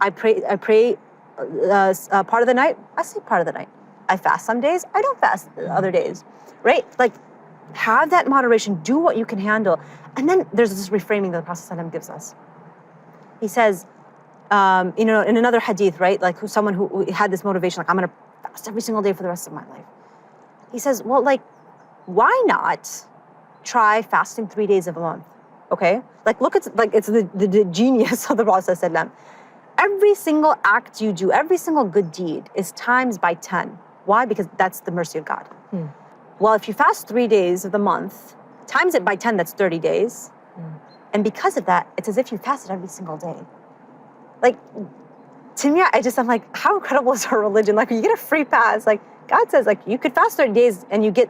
I pray part of the night. I sleep part of the night. I fast some days. I don't fast other days, right? Like, have that moderation. Do what you can handle. And then there's this reframing that the Prophet ﷺ gives us. He says, you know, in another hadith, right? Like someone who had this motivation, like, I'm going to fast every single day for the rest of my life. He says, well, like, why not try fasting 3 days of a month? Okay? Like, look, it's the genius of the Prophet ﷺ. Every single act you do, every single good deed is times by 10. Why? Because that's the mercy of God. Well, if you fast 3 days of the month, times it by 10, that's 30 days. And because of that, it's as if you fasted every single day. Like, to me, I'm like, how incredible is our religion? Like, you get a free pass. Like, God says, like, you could fast 30 days and you get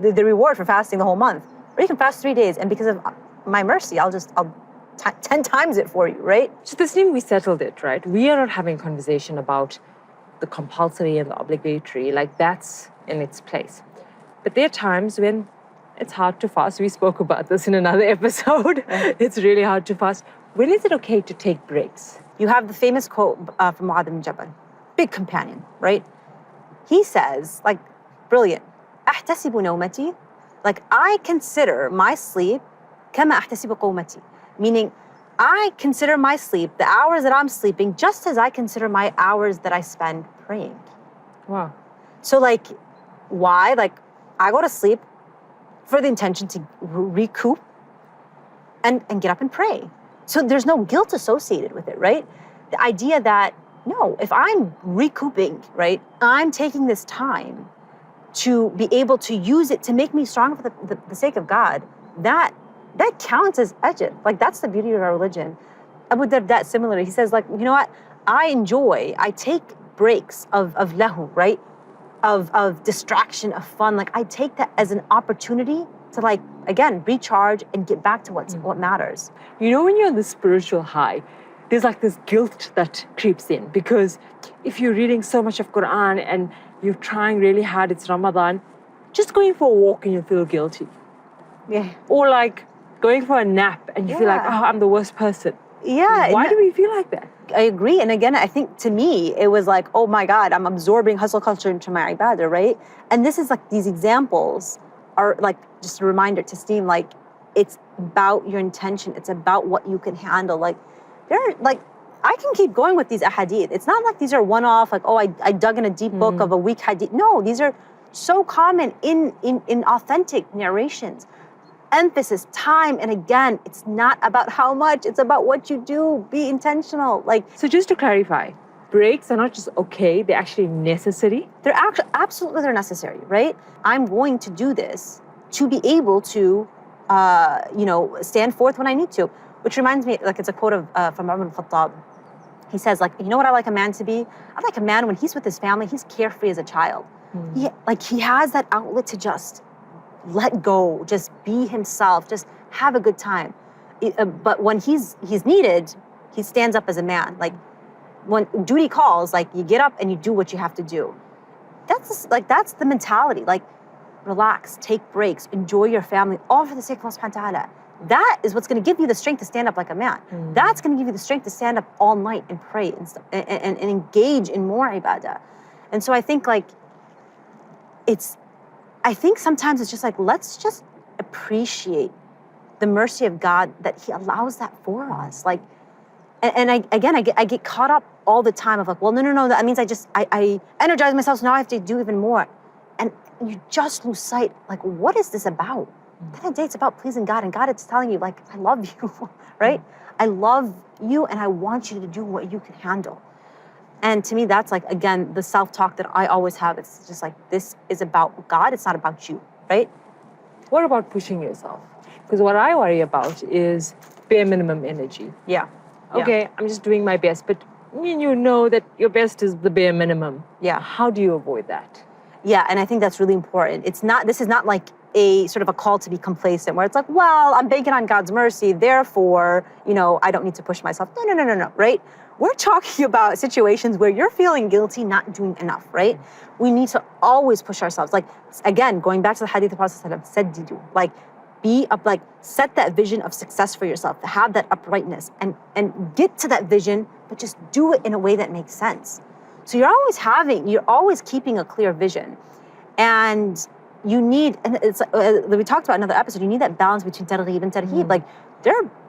the reward for fasting the whole month. Or you can fast 3 days, and because of my mercy, I'll 10 times it for you, right? So Tasneem, we settled it, right? We are not having a conversation about the compulsory and the obligatory, like that's in its place. But there are times when it's hard to fast. We spoke about this in another episode. It's really hard to fast. When is it okay to take breaks? You have the famous quote from Mu'adh bin Jabal, big companion, right? He says, like, brilliant, أحتسب نومتي, like, I consider my sleep كما أحتسب قومتي, meaning I consider my sleep, the hours that I'm sleeping, just as I consider my hours that I spend praying. Wow. So, like, why? Like, I go to sleep for the intention to recoup and get up and pray. So there's no guilt associated with it, right? The idea that, no, if I'm recouping, right, I'm taking this time to be able to use it to make me strong for the sake of God, that counts as ajr. Like, that's the beauty of our religion. Abu Darda, similarly, he says, like, you know what? I take breaks of lahu, right? Of distraction, of fun. Like, I take that as an opportunity to, like, again, recharge and get back to what matters. You know, when you're on the spiritual high, there's like this guilt that creeps in, because if you're reading so much of Qur'an and you're trying really hard, it's Ramadan, just going for a walk and you feel guilty. Yeah. Or like going for a nap and you feel like, oh, I'm the worst person. Yeah. Why do we feel like that? I agree. And again, I think to me, it was like, oh my God, I'm absorbing hustle culture into my ibadah, right? And this is like, these examples are like just a reminder to Steam, like, it's about your intention. It's about what you can handle. Like, I can keep going with these ahadith. It's not like these are one-off, like, oh, I dug in a deep book of a weak hadith. No, these are so common in authentic narrations. Emphasis, time, and again, it's not about how much, it's about what you do. Be intentional. Like, so just to clarify, breaks are not just okay, they're actually necessary. They're actually absolutely, they're necessary, right? I'm going to do this to be able to, stand forth when I need to. Which reminds me, like, it's a quote from Umar al-Khattab. He says, like, you know what I like a man to be? I like a man when he's with his family, he's carefree as a child. He has that outlet to just let go, just be himself, just have a good time. But when he's needed, he stands up as a man. Like, when duty calls, like, you get up and you do what you have to do. That's the mentality. Like, relax, take breaks, enjoy your family, all for the sake of Allah subhanahu wa ta'ala. That is what's going to give you the strength to stand up like a man. That's going to give you the strength to stand up all night and pray and engage in more ibadah. And so I think, like, I think sometimes it's just like, let's just appreciate the mercy of God that He allows that for us. Like, and I get caught up all the time of like, well, no, that means I energize myself, so now I have to do even more. And you just lose sight, like, what is this about? At the end of the day, it's about pleasing God, and God is telling you, like, I love you, right? I love you, and I want you to do what you can handle. And to me, that's, like, again, the self-talk that I always have. It's just like, this is about God, it's not about you, right? What about pushing yourself? Because what I worry about is bare minimum energy. Yeah. Okay, I'm just doing my best, but you know that your best is the bare minimum. Yeah. How do you avoid that? Yeah, and I think that's really important. This is not like a sort of a call to be complacent where it's like, well, I'm banking on God's mercy, therefore, I don't need to push myself. No, right? We're talking about situations where you're feeling guilty, not doing enough, right? We need to always push ourselves. Like, again, going back to the hadith of the Prophet said, like, be up, like, set that vision of success for yourself, to have that uprightness and get to that vision, but just do it in a way that makes sense. So you're always keeping a clear vision. And you need, and it's we talked about in another episode, you need that balance between targhib and tarheeb. Like,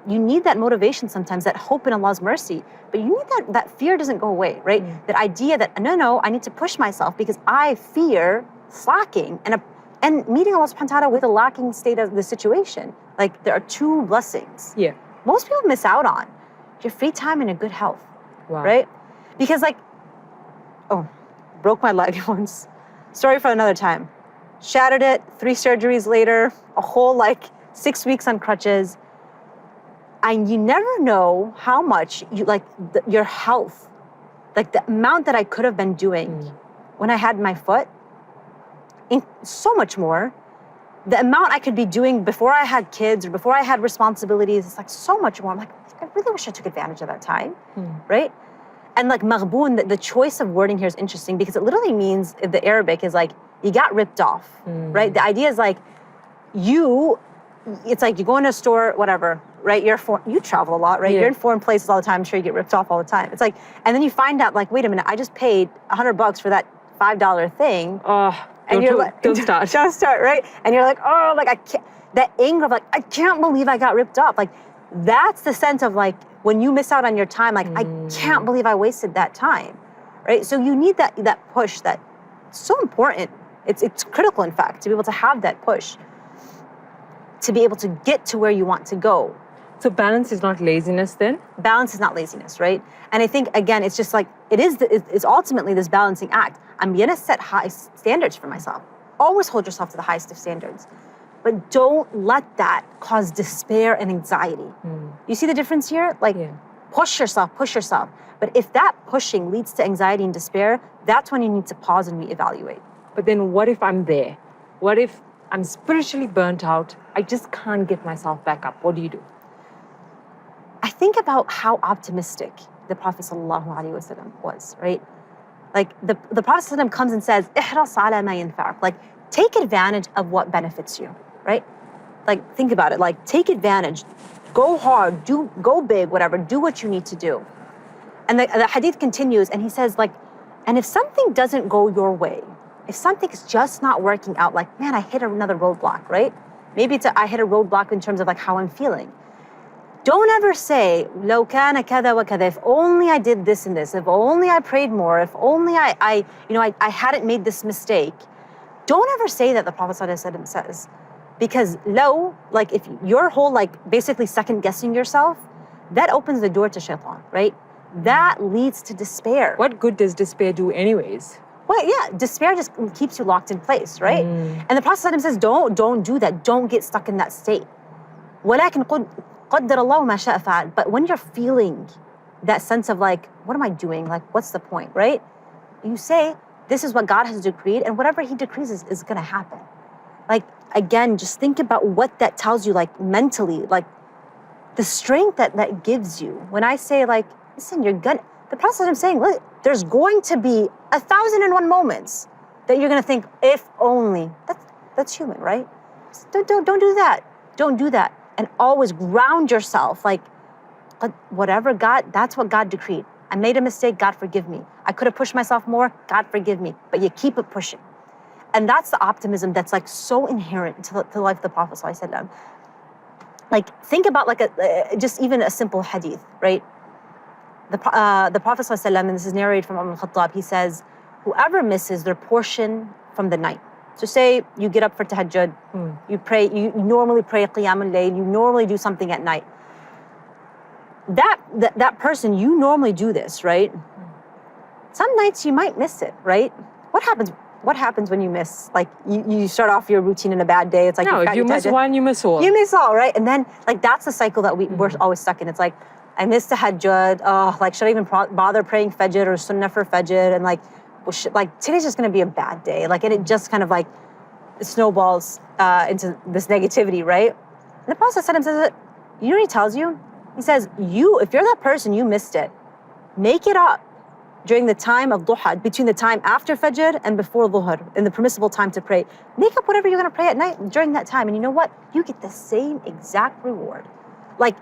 you need that motivation sometimes, that hope in Allah's mercy, but you need that fear doesn't go away, right? That idea that, no, I need to push myself because I fear slacking and meeting Allah subhanahu wa ta'ala with a lacking state of the situation. Like, there are two blessings. Yeah. Most people miss out on your free time and a good health, right? Because, like, broke my leg once. Story for another time. Shattered it, 3 surgeries later, a whole 6 weeks on crutches. And you never know how much your health, like the amount that I could have been doing when I had my foot, so much more. The amount I could be doing before I had kids or before I had responsibilities, it's like so much more. I'm like, I really wish I took advantage of that time, right? And like maghboon, the choice of wording here is interesting because it literally means, the Arabic is like, you got ripped off, right? The idea is like, it's like you go into a store, whatever, right? You travel a lot, right? Yeah. You're in foreign places all the time. I'm sure you get ripped off all the time. It's like, and then you find out like, wait a minute, I just paid $100 for that $5 thing. And you're like, don't start. Don't start, right? And you're like, oh, like I can't, that anger of like, I can't believe I got ripped off. Like, that's the sense of like, when you miss out on your time, like, I can't believe I wasted that time, right? So you need that push that's so important. It's critical, in fact, to be able to have that push, to be able to get to where you want to go. So balance is not laziness then? Balance is not laziness, right? And I think, again, it's just like, it's ultimately this balancing act. I'm gonna set high standards for myself. Always hold yourself to the highest of standards. But don't let that cause despair and anxiety. You see the difference here? Like, push yourself. But if that pushing leads to anxiety and despair, that's when you need to pause and reevaluate. But then what if I'm there? What if I'm spiritually burnt out? I just can't get myself back up. What do you do? I think about how optimistic the Prophet ﷺ was, right? Like the Prophet ﷺ comes and says, "Ihras ala ma yanfa'uk." Like, take advantage of what benefits you, right? Like, think about it. Like, take advantage, go hard, go big, whatever. Do what you need to do. And the hadith continues, and he says, like, and if something doesn't go your way, if something's just not working out, like, man, I hit another roadblock, right? Maybe I hit a roadblock in terms of like how I'm feeling. Don't ever say, "Lo kana kada wa kada." If only I did this and this. If only I prayed more. If only I hadn't made this mistake. Don't ever say that, the Prophet ﷺ says, because like if your whole like basically second guessing yourself, that opens the door to shaitan, right? That leads to despair. What good does despair do anyways? Well, yeah, despair just keeps you locked in place, right? And the Prophet ﷺ says, don't do that. Don't get stuck in that state. وَلَكِنْ قَدَّرَ اللَّهُ مَا شَاءَ فَعَلَ. But when you're feeling that sense of like, what am I doing? Like, what's the point, right? You say, this is what God has decreed, and whatever he decrees is gonna happen. Like, again, just think about what that tells you, like mentally, like the strength that gives you. When I say like, listen, you're gonna, the process I'm saying, look, there's going to be 1,001 moments that you're gonna think, if only. That's human, right? Don't do that. Don't do that. And always ground yourself, like, whatever God, that's what God decreed. I made a mistake, God forgive me. I could have pushed myself more, God forgive me. But you keep it pushing. And that's the optimism that's like so inherent to the life of the Prophet ﷺ. Like, think about like just even a simple hadith, right? The Prophet ﷺ, and this is narrated from Umar al-Khattab, he says, whoever misses their portion from the night. So say you get up for tahajjud, you pray, you normally pray qiyam al-layl, you normally do something at night. That person, you normally do this, right? Some nights you might miss it, right? What happens when you miss? Like, you start off your routine in a bad day. It's like, no, if you miss one, you miss all. You miss all, right? And then like that's the cycle that we're always stuck in. It's like, I missed tahajjud. Oh, like, should I even bother praying fajr or sunnah for fajr? And like, like today's just gonna be a bad day. Like, and it just kind of like snowballs into this negativity, right? And the Prophet says it. You know what he tells you? He says, if you're that person, you missed it. Make it up during the time of duha, between the time after fajr and before dhuhr, in the permissible time to pray. Make up whatever you're gonna pray at night during that time. And you know what? You get the same exact reward. Like,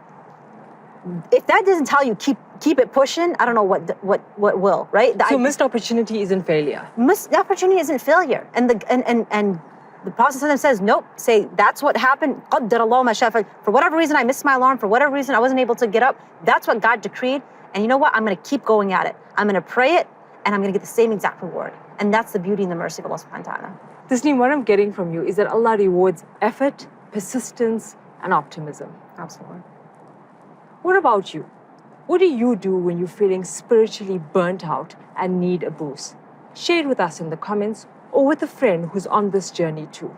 if that doesn't tell you keep it pushing, I don't know what will, right? So missed opportunity isn't failure. Missed opportunity isn't failure. And the Prophet says, nope, say that's what happened. قَدَّرَ اللَّهُ مَا شَاءَ فَعَلَ. For whatever reason I missed my alarm, for whatever reason I wasn't able to get up, that's what God decreed. And you know what? I'm gonna keep going at it. I'm gonna pray it, and I'm gonna get the same exact reward. And that's the beauty and the mercy of Allah subhanahu wa ta'ala. Tasneem, what I'm getting from you is that Allah rewards effort, persistence, and optimism. Absolutely. What about you? What do you do when you're feeling spiritually burnt out and need a boost? Share it with us in the comments or with a friend who's on this journey too.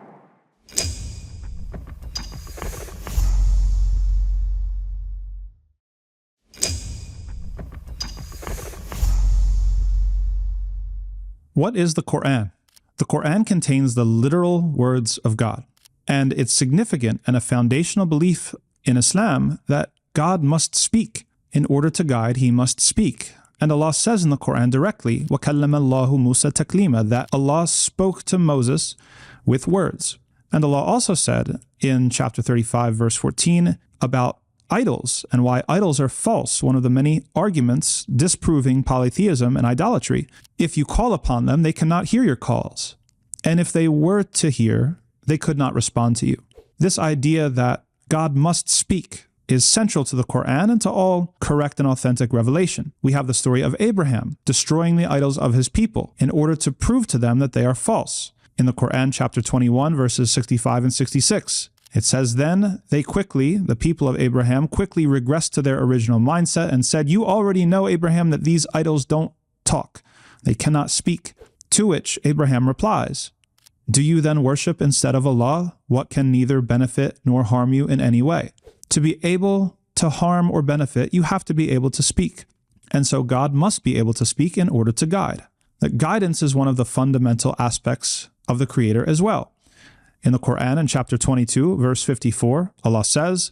What is the Qur'an? The Qur'an contains the literal words of God. And it's significant and a foundational belief in Islam that God must speak. In order to guide, he must speak. And Allah says in the Qur'an directly, وَكَلَّمَ اللَّهُ مُوسَى تَكْلِيمًا, that Allah spoke to Moses with words. And Allah also said in chapter 35, verse 14, about idols and why idols are false, one of the many arguments disproving polytheism and idolatry. If you call upon them, they cannot hear your calls. And if they were to hear, they could not respond to you. This idea that God must speak is central to the Qur'an and to all correct and authentic revelation. We have the story of Abraham destroying the idols of his people in order to prove to them that they are false. In the Qur'an, chapter 21, verses 65 and 66, it says, then they quickly, the people of Abraham, quickly regressed to their original mindset and said, you already know, Abraham, that these idols don't talk. They cannot speak. To which Abraham replies, do you then worship instead of Allah what can neither benefit nor harm you in any way? To be able to harm or benefit, you have to be able to speak. And so God must be able to speak in order to guide. That guidance is one of the fundamental aspects of the Creator as well. In the Qur'an, in chapter 22, verse 54, Allah says,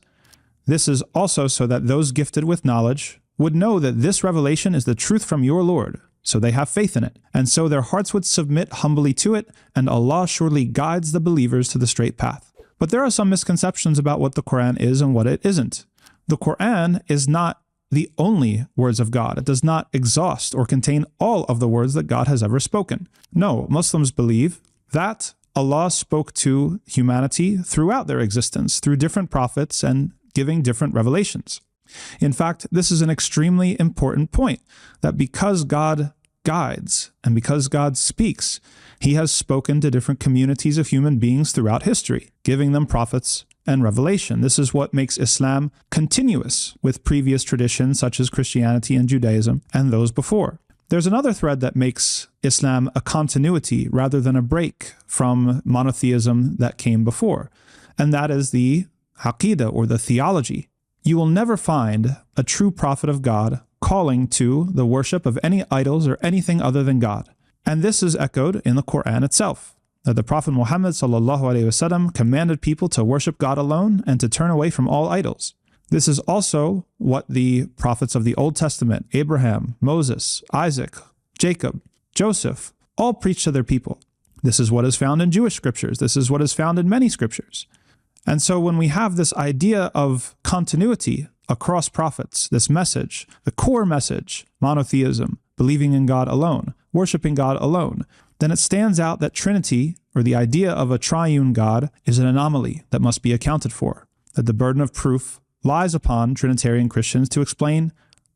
this is also so that those gifted with knowledge would know that this revelation is the truth from your Lord, so they have faith in it, and so their hearts would submit humbly to it, and Allah surely guides the believers to the straight path. But there are some misconceptions about what the Qur'an is and what it isn't. The Qur'an is not the only words of God. It does not exhaust or contain all of the words that God has ever spoken. No, Muslims believe that Allah spoke to humanity throughout their existence, through different prophets and giving different revelations. In fact, this is an extremely important point, that because God guides and because God speaks, he has spoken to different communities of human beings throughout history, giving them prophets and revelation. This is what makes Islam continuous with previous traditions such as Christianity and Judaism and those before. There's another thread that makes Islam a continuity rather than a break from monotheism that came before, and that is the Aqidah, or the theology. You will never find a true prophet of God calling to the worship of any idols or anything other than God. And this is echoed in the Qur'an itself, that the Prophet Muhammad ﷺ commanded people to worship God alone and to turn away from all idols. This is also what the prophets of the Old Testament, Abraham, Moses, Isaac, Jacob, Joseph, all preached to their people. This is what is found in Jewish scriptures. This is what is found in many scriptures. And so when we have this idea of continuity across prophets, this message, the core message, monotheism, believing in God alone, worshiping God alone, then it stands out that Trinity, or the idea of a triune God, is an anomaly that must be accounted for, that the burden of proof lies upon Trinitarian Christians to explain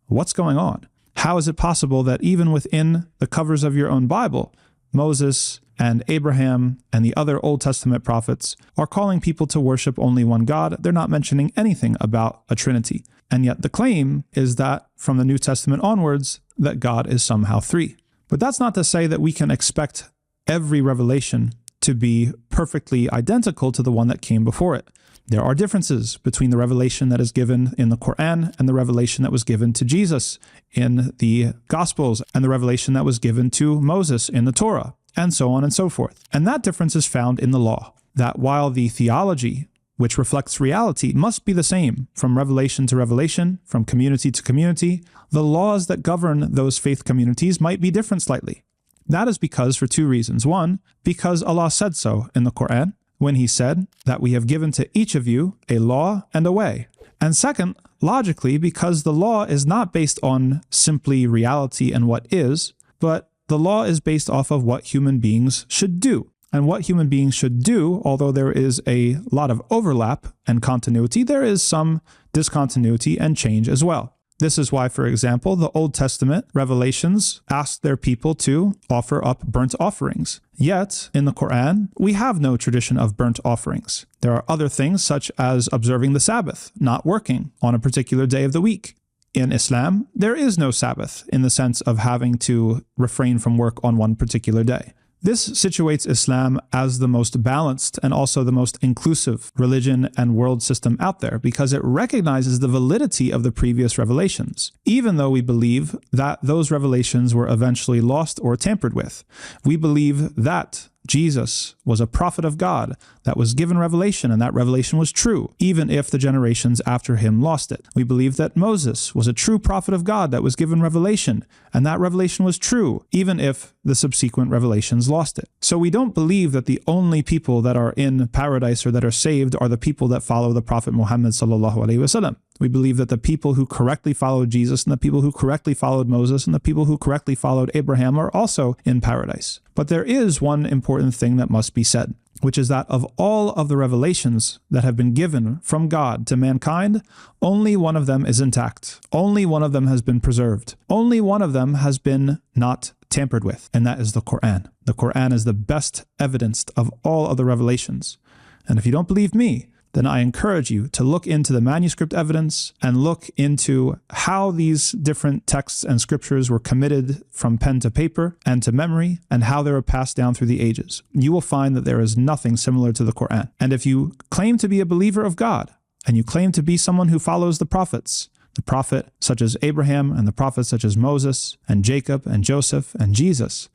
what's going on. How is it possible that even within the covers of your own Bible, Moses and Abraham and the other Old Testament prophets are calling people to worship only one God? They're not mentioning anything about a Trinity. And yet the claim is that from the New Testament onwards, that God is somehow three. But that's not to say that we can expect every revelation to be perfectly identical to the one that came before it. There are differences between the revelation that is given in the Qur'an and the revelation that was given to Jesus in the Gospels and the revelation that was given to Moses in the Torah, and so on and so forth. And that difference is found in the law, that while the theology, which reflects reality, must be the same from revelation to revelation, from community to community, the laws that govern those faith communities might be different slightly. That is because for two reasons. One, because Allah said so in the Qur'an, when he said that we have given to each of you a law and a way. And second, logically, because the law is not based on simply reality and what is, but the law is based off of what human beings should do. And what human beings should do, although there is a lot of overlap and continuity, there is some discontinuity and change as well. This is why, for example, the Old Testament revelations asked their people to offer up burnt offerings. Yet, in the Qur'an, we have no tradition of burnt offerings. There are other things such as observing the Sabbath, not working on a particular day of the week. In Islam, there is no Sabbath in the sense of having to refrain from work on one particular day. This situates Islam as the most balanced and also the most inclusive religion and world system out there because it recognizes the validity of the previous revelations, even though we believe that those revelations were eventually lost or tampered with. We believe that Jesus was a prophet of God that was given revelation, and that revelation was true, even if the generations after him lost it. We believe that Moses was a true prophet of God that was given revelation, and that revelation was true, even if the subsequent revelations lost it. So we don't believe that the only people that are in paradise or that are saved are the people that follow the Prophet Muhammad sallallahu alaihi wasallam. We believe that the people who correctly followed Jesus and the people who correctly followed Moses and the people who correctly followed Abraham are also in paradise. But there is one important thing that must be said, which is that of all of the revelations that have been given from God to mankind, only one of them is intact. Only one of them has been preserved. Only one of them has been not tampered with, and that is the Qur'an. The Qur'an is the best evidence of all of the revelations. And if you don't believe me, then I encourage you to look into the manuscript evidence and look into how these different texts and scriptures were committed from pen to paper and to memory, and how they were passed down through the ages. You will find that there is nothing similar to the Qur'an. And if you claim to be a believer of God, and you claim to be someone who follows the prophets, the prophet such as Abraham and the prophets such as Moses and Jacob and Joseph and Jesus,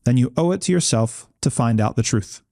then you owe it to yourself to find out the truth.